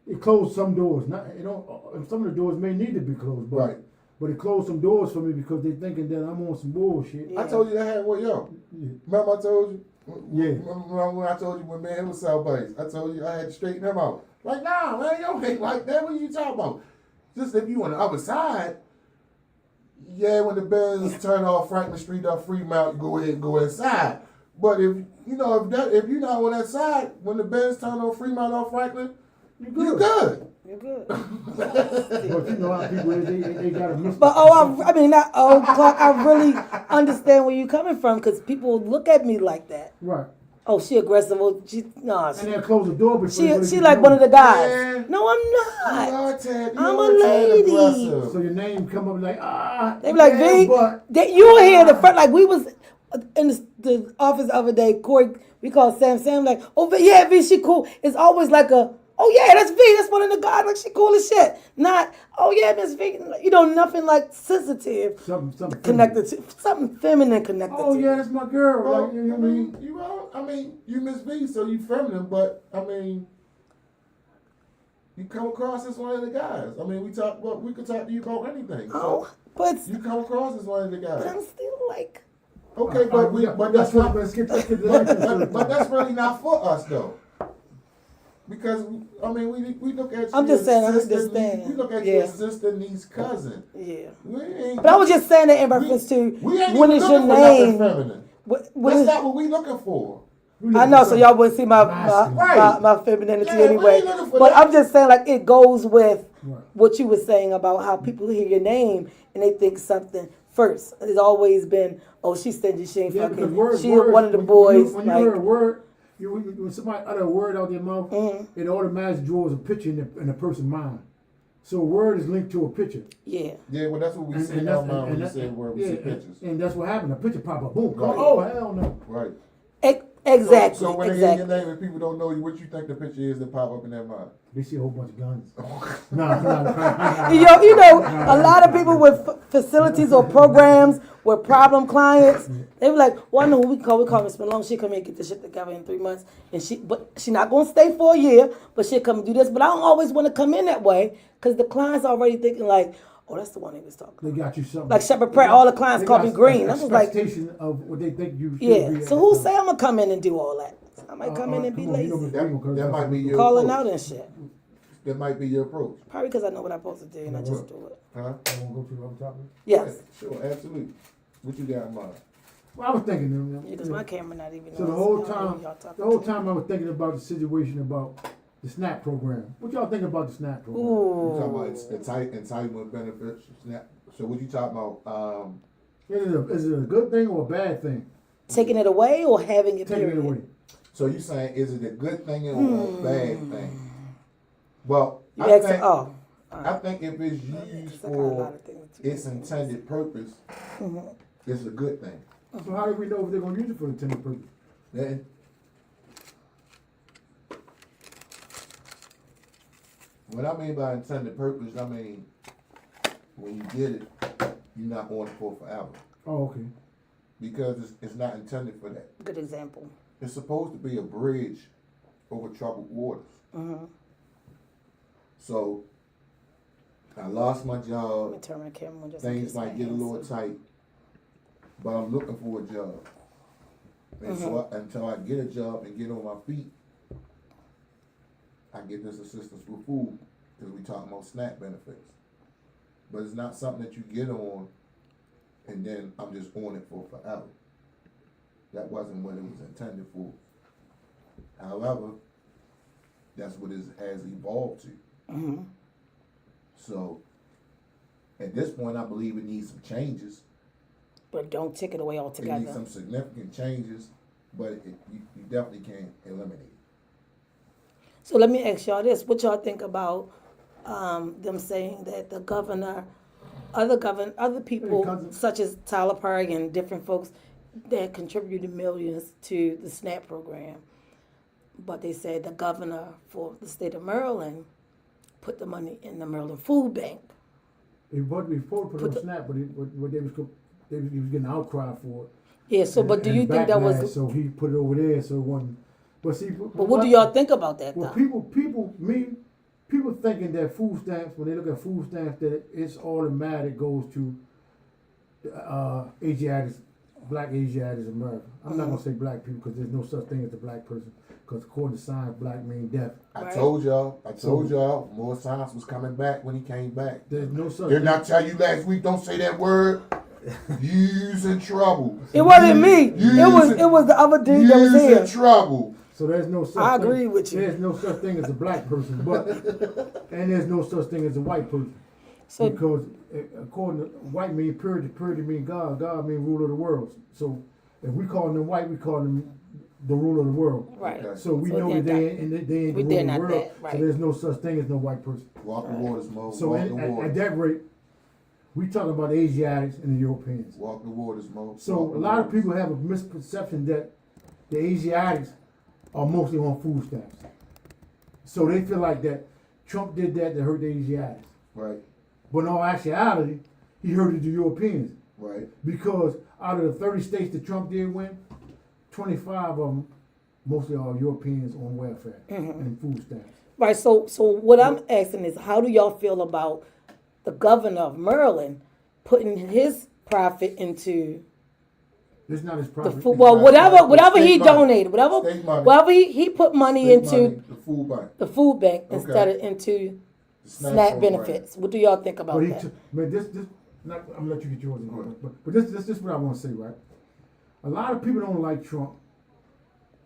it closed some doors. Not some of the doors may need to be closed, but Right. but it closed some doors for me because they're thinking that I'm on some bullshit. Yeah. I told you that had yo. Yeah. Remember I told you? Yeah. Remember when I told you when man was South Base? I told you I had to straighten him out. Like, nah, man, you ain't like that. What are you talking about? Just if you on the other side, yeah, when the Benz turn off Franklin Street up Fremont, go ahead and go inside. But if you're not on that side, when the Benz turn on Fremont off Franklin, You you good. good. You're good. But you know how people is, they got a misperception. But Clark, I really understand where you're coming from because people look at me like that. Right. Oh, she aggressive. Oh, And they'll close the door before she like one of the guys. Man. No, I'm You not. are Ted. You I'm are a Ted lady. aggressive. So your name come up like They be like, yeah, V, but you were here the front. Like we was in the office the other day. Corey, we called Sam. Sam like, oh yeah, V, she cool. It's always like oh yeah, that's V. That's one of the guys. Like she cool as shit. Not, oh yeah, Miss V. Nothing like sensitive. something Connected to something feminine connected Oh to. yeah, that's my girl. Well, Like, you know what I mean? you Miss B, so you feminine, but you come across as one of the guys. We could talk to you about anything. Oh, So but you come across as one of the guys. I'm still like. Okay, but that's not. Let's get back to the But that's really not for us though. Because we look at I'm your just saying, I sister, understand. we look at Yeah. your sister, niece, cousin. Yeah. We ain't, But I was just saying that in reference to we ain't when even is your looking for nothing name? feminine. When That's is, not what we looking for. I know, so y'all wouldn't see my Right. my femininity Yeah, we anyway. ain't looking for But that. I'm just saying, like, it goes with Right. what you were saying about how people hear your name and they think something first. It's always been, oh, she's stingy, she ain't Yeah, because fucking, she one of the boys. When you hear a word, when somebody utter a word out their mouth, it automatically draws a picture in a person's mind. So a word is linked to a picture. Yeah. Yeah, well, that's what we see in our mind when you say where we see pictures. And that's what happened. A picture pop up, boom. Right. Oh, hell no. Right. Exactly. So when they exactly. hear your name and people don't know you, what you think the picture is that pop up in their mind? They see a whole bunch of guns. You know, a lot of people with facilities or programs with problem clients, they be like, well, I know who we call Miss Malone. She come here and get this shit together in 3 months. And she not going to stay for a year, but she'll come and do this. But I don't always want to come in that way because the client's already thinking like, oh, that's the one they was talking They about. got you something. Like Shepherd Pratt, all the clients call me green. I was like, expectation of what they think you should be. yeah. at So that who time. say I'm going to come in and do all that? I might come in and be Come on, you know lazy. Miss Green, 'cause That might be your Calling approach. out and shit. That might be your approach. Probably because I know what I'm supposed to do and I just do it. Huh? You want to go to the other topic? Yes. Sure, absolutely. What you got in mind? Well, I was thinking. Yeah, because my camera not even So the on. whole I don't know time, who y'all talking the whole to. time I was thinking about the situation about the SNAP program. What y'all think about the SNAP program? You talking about Ooh. entitlement benefits? Snap. So what you talking about? Is it a good thing or a bad thing? Taking it away or having it Taking period? it away. So you saying is it a good thing or a bad thing? Well, You I asked think, oh. I think if it's used I got a lot for of things to its intended purpose, it's a good thing. So how do we know if they're going to use it for the intended purpose? Then, what I mean by intended purpose, I mean when you get it, you're not on it for forever Oh, okay. because it's not intended for that. Good example. It's supposed to be a bridge over troubled waters. So I lost my Let me job. turn my camera on just in Things case my might get a hands little slip. tight, but I'm looking for a job. And so until I get a job and get on my feet, I get this assistance with food because we talking about SNAP benefits. But it's not something that you get on and then I'm just on it for forever. That wasn't what it was intended for. However, that's what it has evolved to. So at this point, I believe it needs some changes. But don't take it away It altogether. needs some significant changes, but you definitely can't eliminate it. So let me ask y'all this: what y'all think about them saying that the governor, other people cousin. such as Tyler Perry and different folks that contributed millions to the SNAP program, but they said the governor for the state of Maryland put the money in the Maryland Food Bank. They put it on SNAP, but they was getting outcry for it. Yeah. So, but do you think that backlash, was? So he put it over there, so it wasn't. But see, But what do y'all think about that? Well, Though? people thinking that food stamps, when they look at food stamps, that it's automatic goes to Asiatics, black Asiatics in America. I'm not gonna say black people because there's no such thing as a black person. Because according to science, black mean death. I Right. told y'all, more science was coming back when he came back. There's no such. Didn't I tell you last week? Don't say that word. You's in trouble. It wasn't me. You's It was the other dude that was you's here. in trouble. So there's no such. I thing. agree with you. There's no such thing as a black person, but and there's no such thing as a white person. So Because according to white mean purity, purity mean God, God mean ruler of the world. So if we call them white, we call them the ruler of the world. right. Okay. So we So know they're that they ain't the they're ruler of not the world. that, right. So there's no such thing as no white person. Walk the waters, Mo. So Walk at, the at waters. that rate, we talking about the Asiatics and the Europeans. Walk the waters, Mo. So Walk a the lot of waters. people have a misperception that the Asiatics are mostly on food stamps. So they feel like that Trump did that to hurt the Asiatics. Right, But in all actuality, he hurted the Europeans. right. Because out of the 30 states that Trump did win, 25 of them mostly are Europeans on welfare and food stamps. Right. So what I'm asking is, how do y'all feel about the governor of Maryland putting his profit into It's not his the profit. food? It's Well, not- whatever he State money. donated, State money. whatever he put money State into money, the food bank, the food bank Okay. instead of into the SNAP program. benefits. What do y'all think about But he that? took, man, this, not, I'm gonna let you get yours in Go here, ahead. but this is what I want to say, right? A lot of people don't like Trump,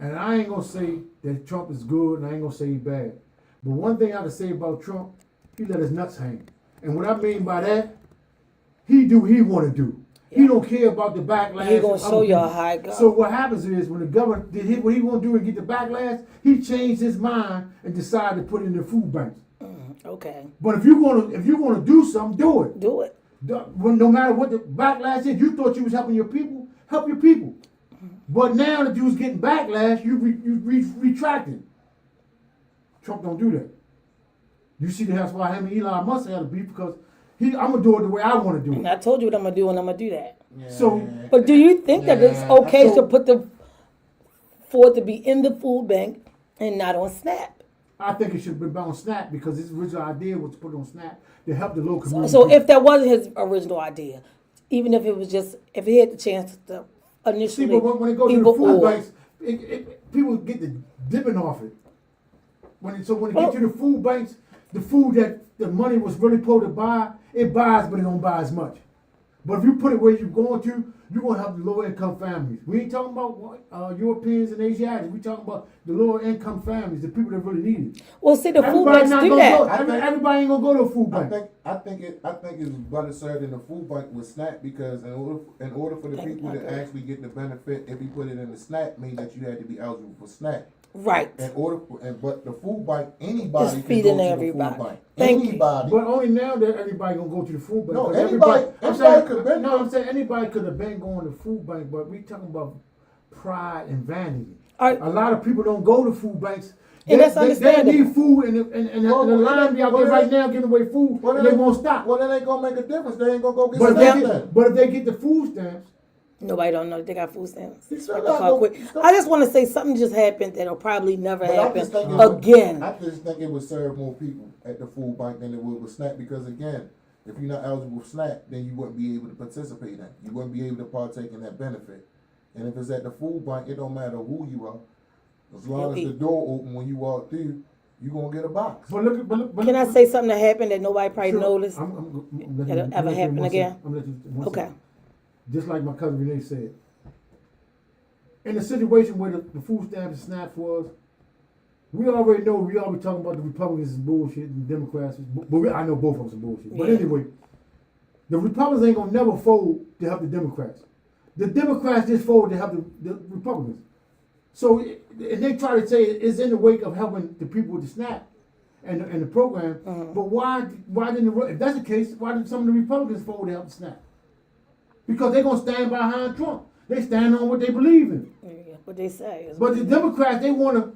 and I ain't gonna say that Trump is good, and I ain't gonna say he's bad. But one thing I can say about Trump, he let his nuts hang, and what I mean by that, he do what he want to do. He don't care about the backlash. He gonna of show other y'all people. how it go. So what happens is when the governor did what he want to do and get the backlash, he changed his mind and decided to put it in the food banks. Okay, But if you're gonna do something, do it. do it. No matter what the backlash is, you thought you was helping your people. Help your people. But now that you was getting backlash, you retracted. Trump don't do that. You see that's why him and Elon Musk had a beef because I'm gonna do it the way I want to do it. And I told you what I'm gonna do, and I'm gonna do that. Yeah. So, But do you think that it's okay So- to put for it to be in the food bank and not on SNAP? I think it should be on Snap because his original idea was to put it on Snap to help the local community. So if that wasn't his original idea, even if it was just if he had the chance to initially, See, but when it goes to the either food or. banks, people get the dipping off it. When it get to the food banks, the food that the money was really supposed to buy, it buys, but it don't buy as much. But if you put it where you're going to, you're going to help the lower income families. We ain't talking about Europeans and Asiatics. We talking about the lower income families, the people that really need it. Well, see, the food Everybody banks not do gonna that. go. Everybody ain't gonna go to a food bank. I think it's better served in the food bank with SNAP because in order for the people to actually get the benefit, if you put it in the SNAP, means that you had to be eligible for SNAP. Right. But the food bank, anybody It's can feeding go to everybody. the food bank. Thank you. Anybody. But only now that everybody gonna go to the food bank. No, 'Cause anybody I'm saying anybody could have been going to food bank, but we talking about pride and vanity. Alright. A lot of people don't go to food banks. And that's They understandable. need food, and the line be out there right now giving away food, and they won't stop. Well, that ain't gonna make a difference. They ain't gonna go get But SNAP. if they get the food stamps, Nobody don't know they got food stamps. You still They got call no- quick. I just want to say something just happened that'll probably never But I happen just think again. I just think it would serve more people at the food bank than it would with SNAP because again, if you're not eligible for SNAP, then you wouldn't be able to participate in it. You wouldn't be able to partake in that benefit. And if it's at the food bank, it don't matter who you are. As long as the door open when you walk through, you're gonna get a box. but look. Can I say something that happened that nobody probably Sure. noticed? That'll ever happen again? Okay. Just like my cousin Renee said. In the situation where the food stamps and snaps was, we already know we always talking about the Republicans is bullshit and Democrats, but I know both of them some bullshit. But Yeah. anyway, the Republicans ain't gonna never fold to help the Democrats. The Democrats just fold to help the Republicans. So and they try to say it's in the wake of helping the people with the SNAP and the program. But why didn't if that's the case, why did some of the Republicans fold to help the SNAP? Because they're gonna stand behind Trump. They stand on what they believe in. Yeah, what they say. Is But the Democrats, they want to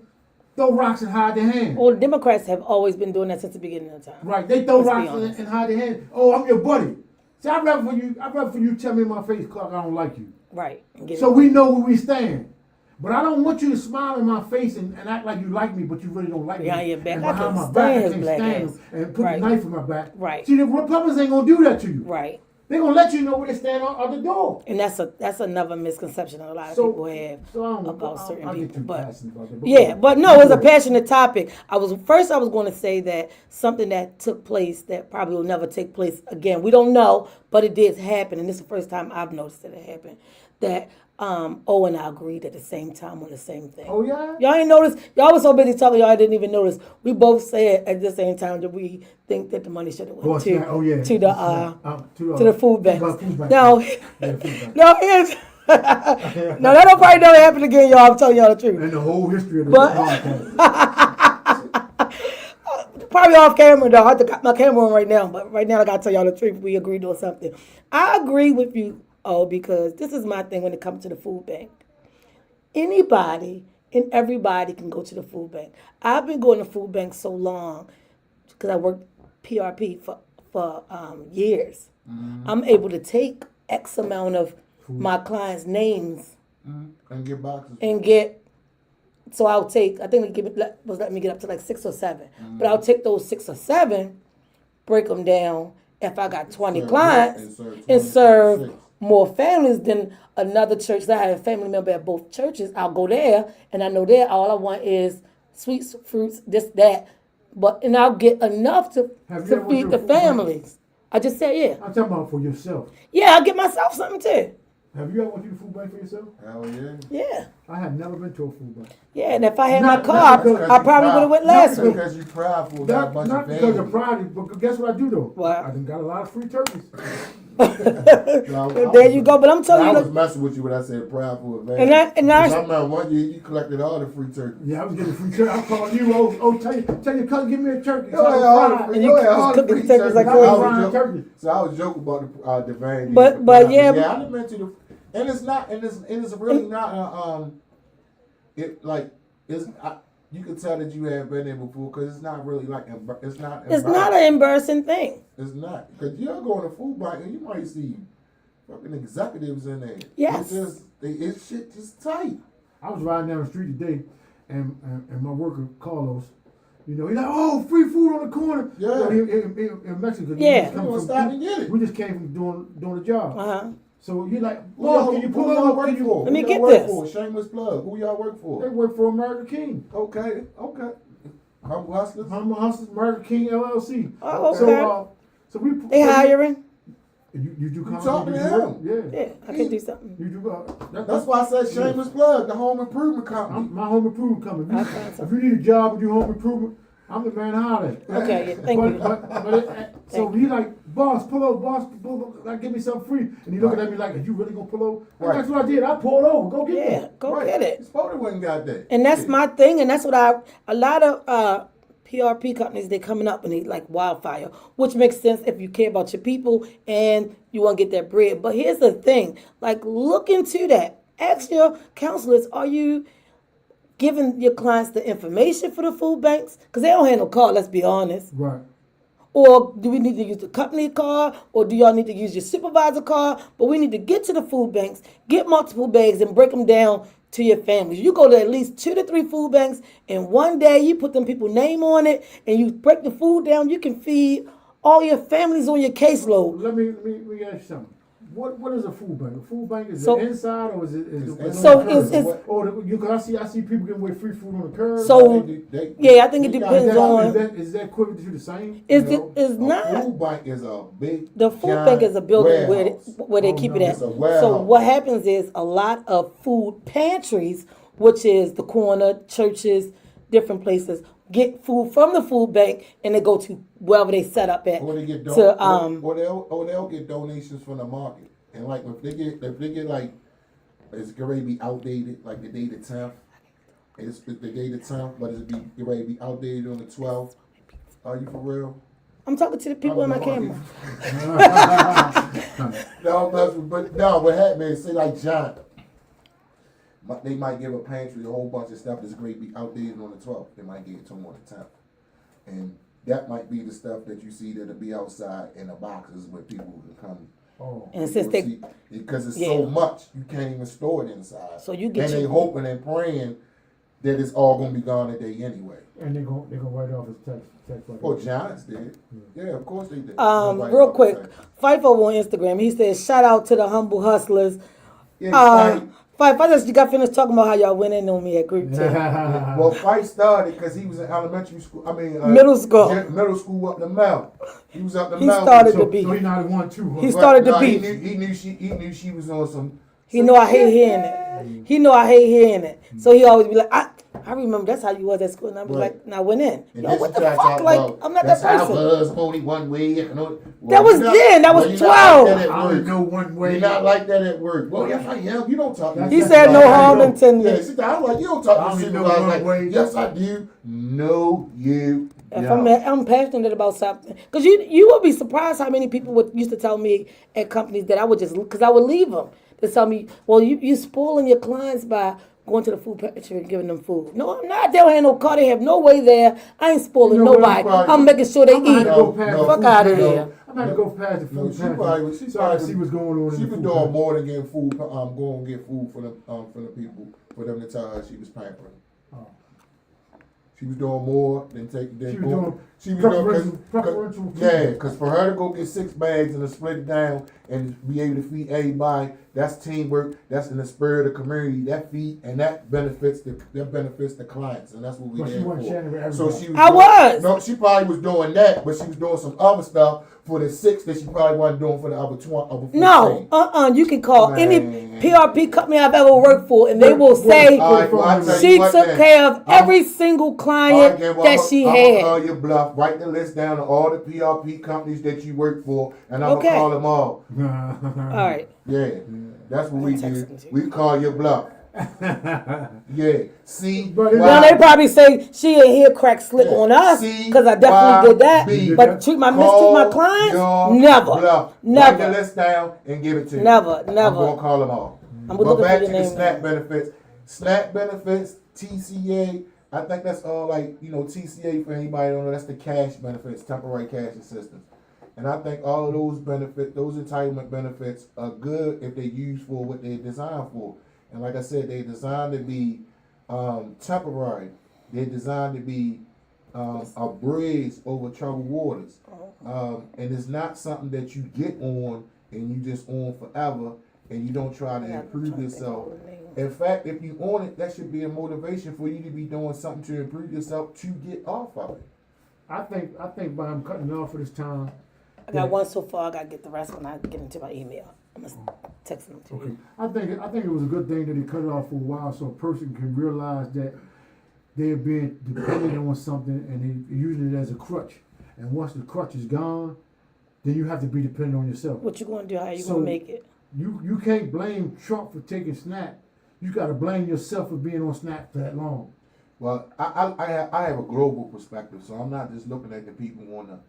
throw rocks and hide their hand. well, the Democrats have always been doing that since the beginning of time. Right? They throw Let's be rocks honest. and hide their hand. Oh, I'm your buddy. See, I'd rather for you tell me in my face, Clark, I don't like you. Right. And get So it we know where we stand. But I don't want you to smile in my face and act like you like me, but you really don't like me. Behind your back. And I behind can't my back, I stand can't black stand ass. them and put Right. the knife in my back. Right. See, the Republicans ain't gonna do that to you. Right. They're gonna let you know where they stand on the door. And that's another misconception that a lot of So- people have So I don't about certain I get people. too But passionate about that. yeah, but no, it's a passionate topic. I was going to say that something that took place that probably will never take place again. We don't know, but it did happen, and this is the first time I've noticed that it happened. That O and I agreed at the same time on the same thing. Oh yeah. Y'all ain't noticed. Y'all was so busy talking, y'all didn't even notice. We both said at the same time that we think that the money should have went to to the food bank. Now, Yeah, food bank. no, here's no, that'll probably never happen again, y'all. I'm telling y'all the truth. And the whole history of the But- podcast. Probably off camera though. I have to got my camera on right now, but right now I gotta tell y'all the truth. We agreed on something. I agree with you, because this is my thing when it comes to the food bank. Anybody and everybody can go to the food bank. I've been going to food bank so long because I worked PRP for years. I'm able to take X amount of my clients' names And get boxes. and get. So I'll take. I think they was letting me get up to like 6 or 7, but I'll take those 6 or 7, break them down. If I got 20 Serve clients and and serve serve more families than another church that I have a family member at both churches, I'll go there and I know there all I want is sweets, fruits, this, that. And I'll get enough to Have you ever went feed to the a food bank? families. I just said, yeah. I'm talking about for yourself. Yeah, I'll get myself something too. Have you ever went to the food bank for yourself? Hell yeah. Yeah. I have never been to a food bank. Yeah, and if I had Not- my car, not because I probably would have went last not week. Because you prideful, got a Not, bunch not of because of vanity. pride, but guess what I do though? What? I done got a lot of free turkeys. There you go. But I'm telling I you, was look, messing with you when I said prideful and And I- and I- I remember one year you collected all the free turkeys. Yeah, I was getting free turkey. I'm calling you, tell your cousin, give me a turkey. Go ahead, all the free, And you go ahead, was all the cooking free turkeys like turkeys. crazy. Frying turkey. So I was joking about the vanity. But yeah, I done been to And it's not, and it's really not it like it's. You can tell that you have been there before because it's not really like it's not. It's not an embarrassing thing. It's not because you're going to food bank and you might see fucking executives in there. Yes. It's shit just tight. I was riding down the street today, and my worker Carlos, he's like, oh, free food on the corner. Yeah. In Mexico. Yeah. You gonna stop and get it. We just came from doing a job. Uh-huh. So you're like, Who y'all boss, can you pull who y'all up? work Can you? for? Let me Who get y'all work this. for? Shameless plug. Who y'all work for? They work for America King. Okay. Humble Hustlaz. Hustlaz, America King LLC. Oh, okay. So we. They hiring? You do You comedy, talking you to do him? work? Yeah. Yeah, I can do something. You do. That's why I said shameless plug. The home improvement company. My home improvement company. Okay, so- If you need a job and do home improvement, I'm the man to holler at. Okay, yeah, thank you. So he like, boss, pull over, like, give me something free. And he looking at me like, are you really gonna pull over? Right. That's what I did. I pulled over. Go get Yeah, that. go Right. get it. Spota went and got that. And that's my thing, and that's what a lot of PRP companies, they coming up and they like wildfire, which makes sense if you care about your people and you want to get that bread. But here's the thing, like look into that. Ask your counselors, are you giving your clients the information for the food banks? Because they don't have no card, let's be honest. Right. Or do we need to use the company card? Or do y'all need to use your supervisor card? But we need to get to the food banks, get multiple bags, and break them down to your families. You go to at least 2 to 3 food banks, and one day you put them people's name on it, and you break the food down. You can feed all your families on your caseload. Let me ask you something. What is a food bank? A food bank is So- it inside or is it? So on the curb? it's- Or because I see people giving away free food on the curb. So- Yeah, I think it they got depends that. on. Is that equivalent to the same? It's You know, it's a not. food bank is a big. The food giant bank is a building warehouse. where they Oh, keep no, it at. it's a So warehouse. what happens is a lot of food pantries, which is the corner, churches, different places, get food from the food bank and they go to wherever they set up at. Or they get to they'll get donations from the market. And like if they get like it's going to be outdated, like the day the 10th. It's the day the 10th, but it's get ready to be outdated on the 12th. Are you for real? I'm talking to the people in my camera. No, but what happened is, say like John, they might give a pantry a whole bunch of stuff that's great be outdated on the 12th. They might give it to them on the 10th. And that might be the stuff that you see that'll be outside in the boxes where people can come. Oh. And since they, Because it's Yeah. so much, you can't even store it inside. So you get and they your- hoping and praying that it's all gonna be gone today anyway. And they're gonna write off his tax. Oh, Giants did. Yeah, of course they did. Nobody real else quick, said. Fife over on Instagram, he says, shout out to the humble hustlers. Yeah, Fife, I just got finished talking about how y'all went in on me at group chat. well, Fife started because he was in elementary school. Middle school. Middle school up the mouth. He was up the He mouth. started So the beef. he not 1-2. He started the He beef. knew she was on some. He know I hate hearing it. He know I hate hearing it. So he always be like, I remember that's how you was at school. And I was Right. like, and I went in. And Yo, this what the track fuck? out, Like, well, I'm not that that's how it person. was, only one way. That was then. That was 12. I only know one way. You're not like that at work. Well, yes, I am. You don't talk to He me. said no I harm know. intended. Yeah, see, I was like, you don't talk I to only know supervisors one like, way. yes, I do. No, you If don't. I'm passionate about something, because you would be surprised how many people would used to tell me at companies that I would just, because I would leave them to tell me, well, you spoiling your clients by going to the food pantry and giving them food. No, I'm not. They don't have no car. They have no way there. I ain't spoiling You know what, nobody. probably- I'm making sure they I'm gonna eat. have to go past No, the fuck food outta pantry. here. I'm gonna have to go past the No, food she pantry. probably so I can see what's going on. She in the was food doing pantry. more than getting food. Going to get food for the people, for them to tell her she was pampering. Oh. She was doing more than taking. She was doing She was preferential doing food. yeah, because for her to go get 6 bags and to split it down and be able to feed everybody, that's teamwork. That's in the spirit of the community. That feed and that benefits the clients, and that's what we But she did wasn't sharing with for. So everybody. she was. I was. No, she probably was doing that, but she was doing some other stuff for the 6 that she probably wasn't doing for the other 20. No, you can call any Man. PRP company I've ever worked for, and they will say All right, well, I'll tell she you what took then. care of every single client that she I'm had. gonna call your bluff. Write the list down of all the PRP companies that you work for, and I'm Okay. gonna call them all. All right. Yeah, that's what we I'm do. texting you. We call your bluff. Yeah. C. But Now they probably say she ain't here crack slick on us because I definitely did that. B. But treat my clients, never. Write the list down and give it to you. Never. I'm gonna call them all. I'm But looking back for to your the name. SNAP benefits. SNAP benefits, TCA. I think that's all TCA for anybody who don't know. That's the cash benefits, temporary cash assistance. And I think all of those benefits, those entitlement benefits, are good if they're used for what they're designed for. And like I said, they're designed to be temporary. They're designed to be a bridge over troubled waters. And it's not something that you get on and you just on forever and you don't try to improve yourself. In fact, if you on it, that should be a motivation for you to be doing something to improve yourself to get off of it. I think by him cutting it off for this time. I got one so far. I got to get the rest when I get into my email. I'm going to text them to you. I think it was a good thing that he cut it off for a while so a person can realize that they're being dependent on something and they're using it as a crutch. And once the crutch is gone, then you have to be dependent on yourself. What you going to do? How you So- going to make it? You can't blame Trump for taking SNAP. You got to blame yourself for being on SNAP for that long. Well, I have a global perspective, so I'm not just looking at the people on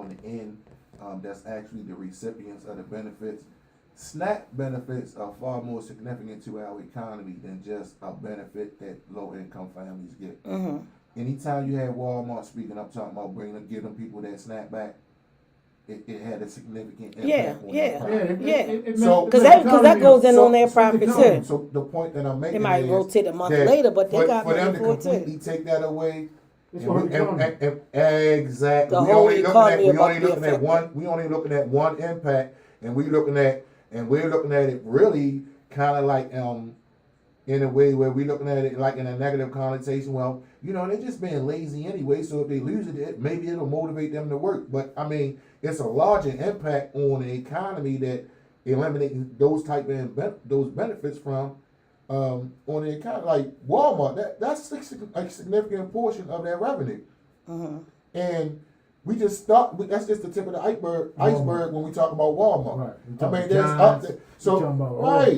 the end that's actually the recipients of the benefits. SNAP benefits are far more significant to our economy than just a benefit that low income families get. Mm-hmm. Anytime you have Walmart speaking up talking about giving people that SNAP back, it had a significant impact on their profit. Because that goes in on their profit too. So the point that I'm making They might is rotate a month that later, but they got for them money to for it completely too. take that away. It's And gonna we- be gone. exactly. The We whole only economy about to be looking at one. We only looking at one impact, and we're looking at it really kind of like in a way where we're looking at it like in a negative connotation. Well, they're just being lazy anyway. So if they lose it, maybe it'll motivate them to work. But I mean, it's a larger impact on the economy that eliminating those those benefits from on the economy. Like Walmart, that's a significant portion of their revenue. Mm-hmm. And we just start. That's just the tip of the iceberg when we talk about Walmart. Right. I mean, there's up there. So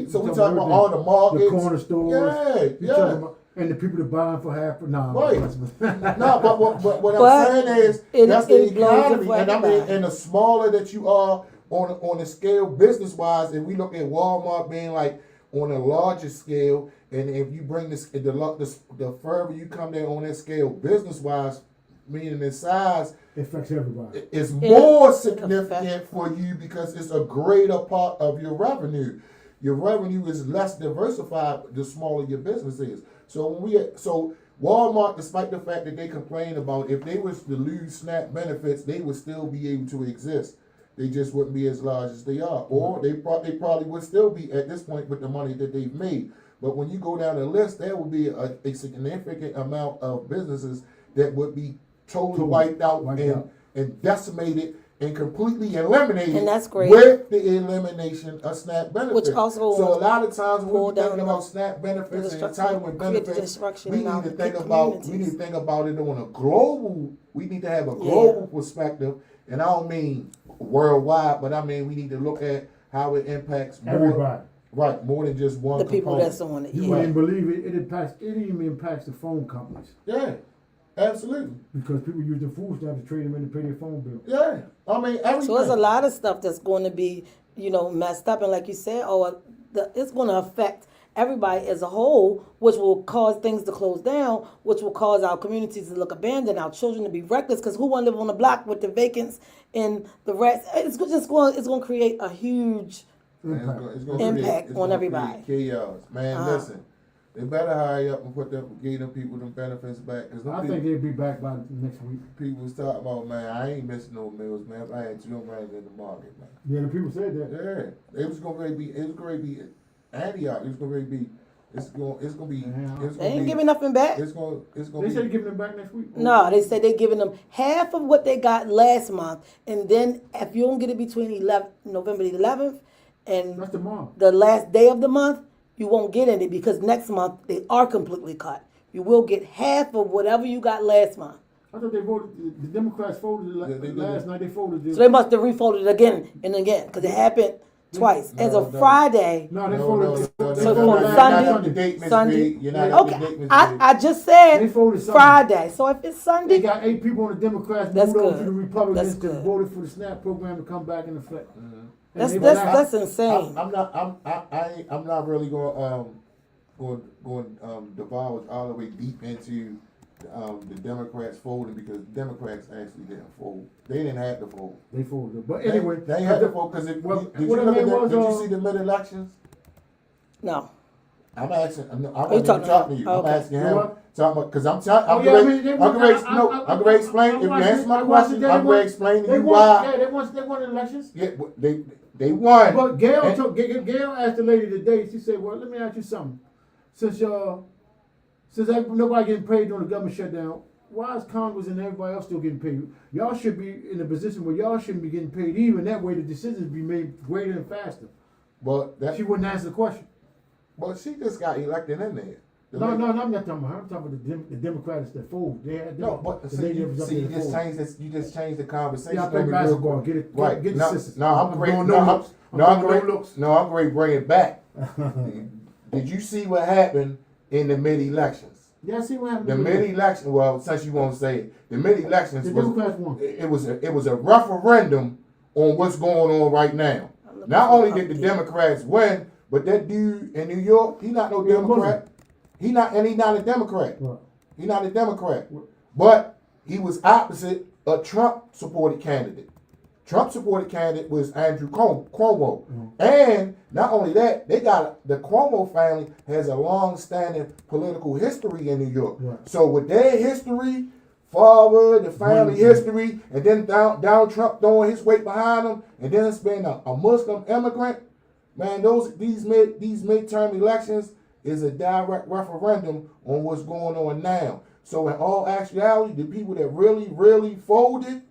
So we talk about all the markets, the corner stores. Yeah. And the people that buy for half. No, Right. No, but what I'm saying is that's the economy, and I mean, and the smaller that you are on the scale business wise, and we look at Walmart being like on a larger scale, and if you bring the further you come there on that scale business wise, meaning in size, it affects everybody. it's more significant for you because it's a greater part of your revenue. Your revenue is less diversified the smaller your business is. So Walmart, despite the fact that they complain about if they was to lose SNAP benefits, they would still be able to exist. They just wouldn't be as large as they are, or they probably would still be at this point with the money that they've made. But when you go down the list, there will be a significant amount of businesses that would be totally wiped out and decimated and completely eliminated. And that's great. With the elimination of SNAP benefits. Which also so a lot of times when pull we're thinking down about SNAP benefits and entitlement create benefits, destruction we in our need to think about it on a global. We need to have a global perspective, and I don't mean worldwide, but I mean we need to look at how it impacts Everybody. Right, more than just one. the people component. that's on it. You wouldn't believe it. It even impacts the phone companies. Yeah, absolutely. Because people use their food stamps to trade them in to pay their phone bill. Yeah, I mean everything. So there's a lot of stuff that's going to be, messed up, and like you said, it's going to affect everybody as a whole, which will cause things to close down, which will cause our communities to look abandoned, our children to be reckless. Because who want to live on the block with the vacants and the rats? It's going to create a huge impact on everybody. Chaos, man. Listen, they better hurry up and give them people them benefits back. I think they'll be back by next week. People was talking about, man, I ain't missing no meals, man. I had $2 million in the market, man. Yeah, the people said that. Yeah, it was going to be Antioch. It was going to be. It's gonna be. They ain't giving nothing back. It's gonna. They said they're giving them back next week. No, they said they're giving them half of what they got last month, and then if you don't get it between November the 11th and That's tomorrow. the last day of the month, you won't get any because next month they are completely cut. You will get half of whatever you got last month. I thought they voted. The Democrats voted last night. They voted. So they must have refolded it again and again because it happened Twice. As of No. Friday. No, they No, folded. no, They So folded for last Sunday- Not up to date, Miss Sunday. B. You're not up to Okay, date, Miss B. I just They said folded Sunday. Friday. So if it's They Sunday, got 8 people on the Democrats That's moved over to good. the Republicans That's because good. voted for the SNAP program to come back in effect. that's And that's they- that's insane. I'm not really going divulge all the way deep into the Democrats folding because Democrats actually didn't fold. They didn't have to fold. They folded. But anyway, they had to fold because Well, did you what I look at mean that? was, Did you see the mid elections? No. I'm asking. I'm you not even talking talking to you. about? I'm Okay. asking You him. what? Talking about because I'm Oh, yeah, I mean, they want- going to explain. If you answer my question, I'm going to explain to they you won. why. Yeah, they won elections. Yeah, they won. But Gail And- Gail asked the lady today. She said, "Well, let me ask you something. Since nobody getting paid during the government shutdown, why is Congress and everybody else still getting paid? Y'all should be in a position where y'all shouldn't be getting paid even. That way, the decisions be made greater and faster." But that She wouldn't answer the question. Well, she just got elected in there. No, I'm not talking about her. I'm talking about the Democrats that fold. They had No, but the see, lady that was you, up see, there you that just folded. changed this. You just changed the conversation. Yeah, I on play me real basketball. quick. Get it, Right. get the No, sisters. no, I'm great. doing No, no I'm, looks. no, I'm doing great. no looks. No, I'm great. Bring it back. Did you see what happened in the mid-elections? Yeah, I see what happened. The mid-election. Well, since you won't say it, the mid-elections The was Democrats won. it was a referendum on what's going on right now. Not only did the Democrats win, but that dude in New York, he not no Yeah, Democrat. He not a Democrat. Right. He not a Democrat. But he was opposite a Trump supported candidate. Trump supported candidate was Andrew Cuomo. And not only that, they got the Cuomo family has a long-standing political history in New York. Right. So with their history, father, the family history, and then Donald Trump throwing his weight behind him, and then it's been a Muslim immigrant, man, these midterm elections is a direct referendum on what's going on now. So in all actuality, the people that really, really folded,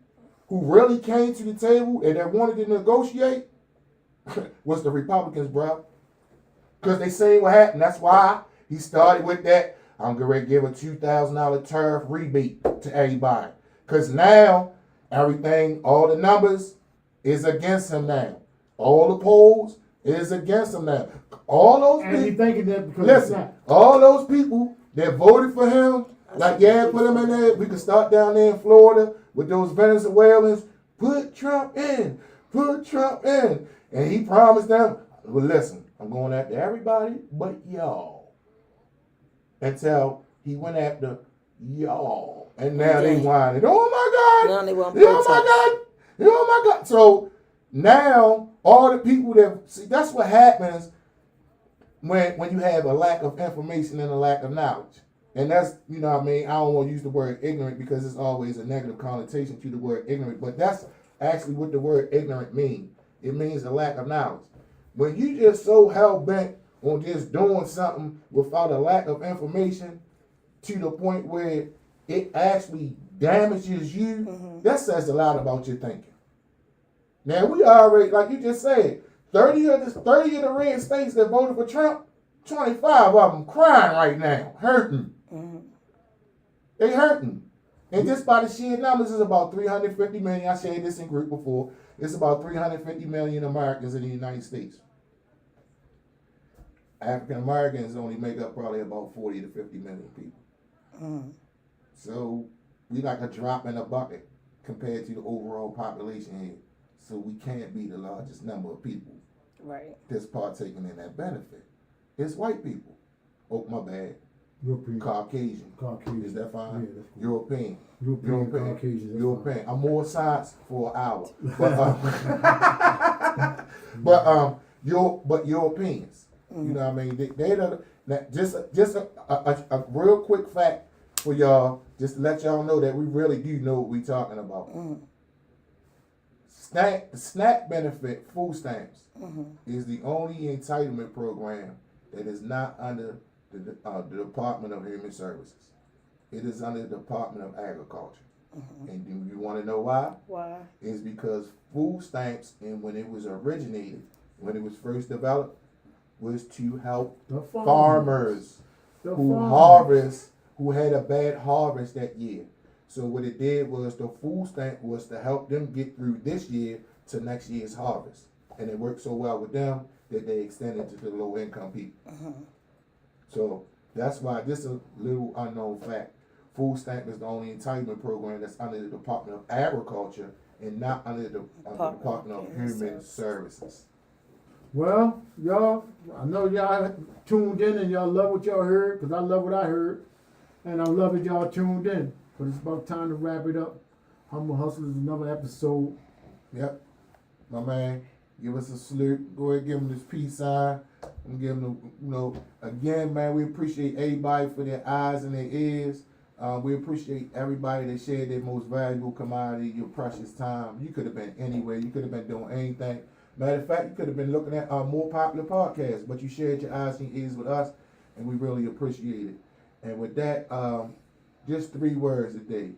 who really came to the table and that wanted to negotiate, was the Republicans, bro. Because they say what happened. That's why he started with that. I'm going to give a $2,000 tariff rebate to everybody. Because now, everything, all the numbers is against him now. All the polls is against him now. All those And he people, thinking that because listen, all those people that voted for him, like, yeah, put him in there. We could start down there in Florida with those Venezuelans. Put Trump in. Put Trump in. And he promised them, well, listen, I'm going after everybody but y'all. Until he went after y'all. And now they whining. Oh, my God. Now they want Oh, my God. Oh, my God. So now all the people that, see, that's what happens when you have a lack of information and a lack of knowledge. And that's, you know what I mean, I don't want to use the word ignorant because it's always a negative connotation to the word ignorant, but that's actually what the word ignorant means. It means a lack of knowledge. When you just so hell-bent on just doing something without a lack of information to the point where it actually damages you, that says a lot about your thinking. Now, we already, like you just said, 30 of the red states that voted for Trump, 25 of them crying right now, hurting. They hurting. And just by the sheer numbers, it's about 350 million. I shared this in group before. It's about 350 million Americans in the United States. African Americans only make up probably about 40 to 50 million people. So we like a drop in a bucket compared to the overall population here. So we can't be the largest number of people Right. that's partaking in that benefit. It's white people. Oh, my bad. European. Caucasian. Caucasian. Is that fine? Yeah, that's cool. European. European, Caucasian. That's European. I'm more science for an hour. But Europeans. You know what I mean? They don't, just a real quick fact for y'all, just to let y'all know that we really do know what we're talking about. SNAP benefit, food stamps, is the only entitlement program that is not under the Department of Human Services. It is under the Department of Agriculture. And do you want to know why? Why? It's because food stamps, and when it was originated, when it was first developed, was to help The farmers The who farmers. harvest, who had a bad harvest that year. So what it did was the food stamp was to help them get through this year to next year's harvest. and it worked so well with them that they extended to the low income people. So that's why this is a little unknown fact. Food stamp is the only entitlement program that's under the Department of Agriculture and not under the Department of Human Services. Well, y'all, I know y'all tuned in and y'all love what y'all heard, because I love what I heard. And I'm loving y'all tuned in. But it's about time to wrap it up. Humble Hustlers, another episode. Yep. My man, give us a salute. Go ahead, give him this peace sign. And give him again, man, we appreciate everybody for their eyes and their ears. We appreciate everybody that shared their most valuable commodity, your precious time. You could have been anywhere. You could have been doing anything. Matter of fact, you could have been looking at our more popular podcasts, but you shared your eyes and your ears with us, and we really appreciate it. And with that, just 3 words a day: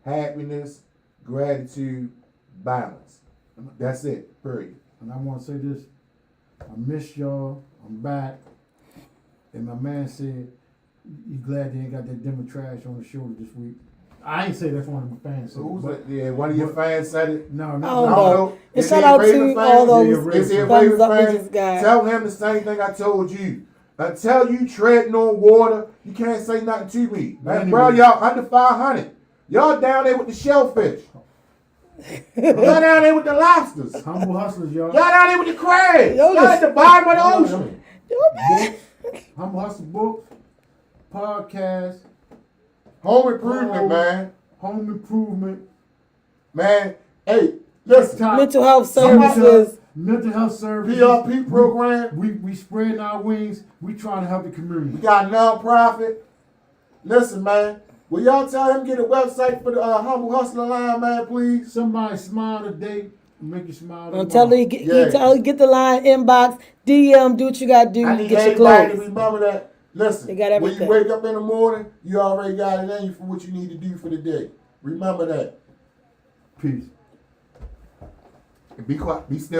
happiness, gratitude, balance. That's it, period. And I want to say this. I miss y'all. I'm back. And my man said, you glad they ain't got that Demon Trash on the shoulder this week. I ain't say that's one of my fans. So who's that? Yeah, one of your fans said it. No, I no. don't I don't know. know. And Is shout he a out Raven to fan? all those Is he a thumbs Raven up with fan? this guy. Tell him the same thing I told you. Until you treading on water, you can't say nothing to me. Man, Anyway. bro, y'all under 500. Y'all down there with the shellfish. Y'all down there with the lobsters. Humble Hustlers, y'all. Y'all down there with the crabs. Yo, Y'all at the bottom of the ocean. Books, Humble Hustle books, podcast, Home improvement, man. home improvement, Man, hey, listen. Mental health Somebody- services. mental health services. PRP program. We spreading our wings. We trying to help the community. We got a nonprofit. Listen, man. Will y'all tell him get a website for the Humble Hustler line, man, please? Somebody smile today, make you smile. Tell her, get the line, inbox, DM, do what you got to do, I need get your everybody to clothes. remember that. Listen, They got when everything. you wake up in the morning, you already got it in you for what you need to do for the day. Remember that. Peace. And be quiet. Be still.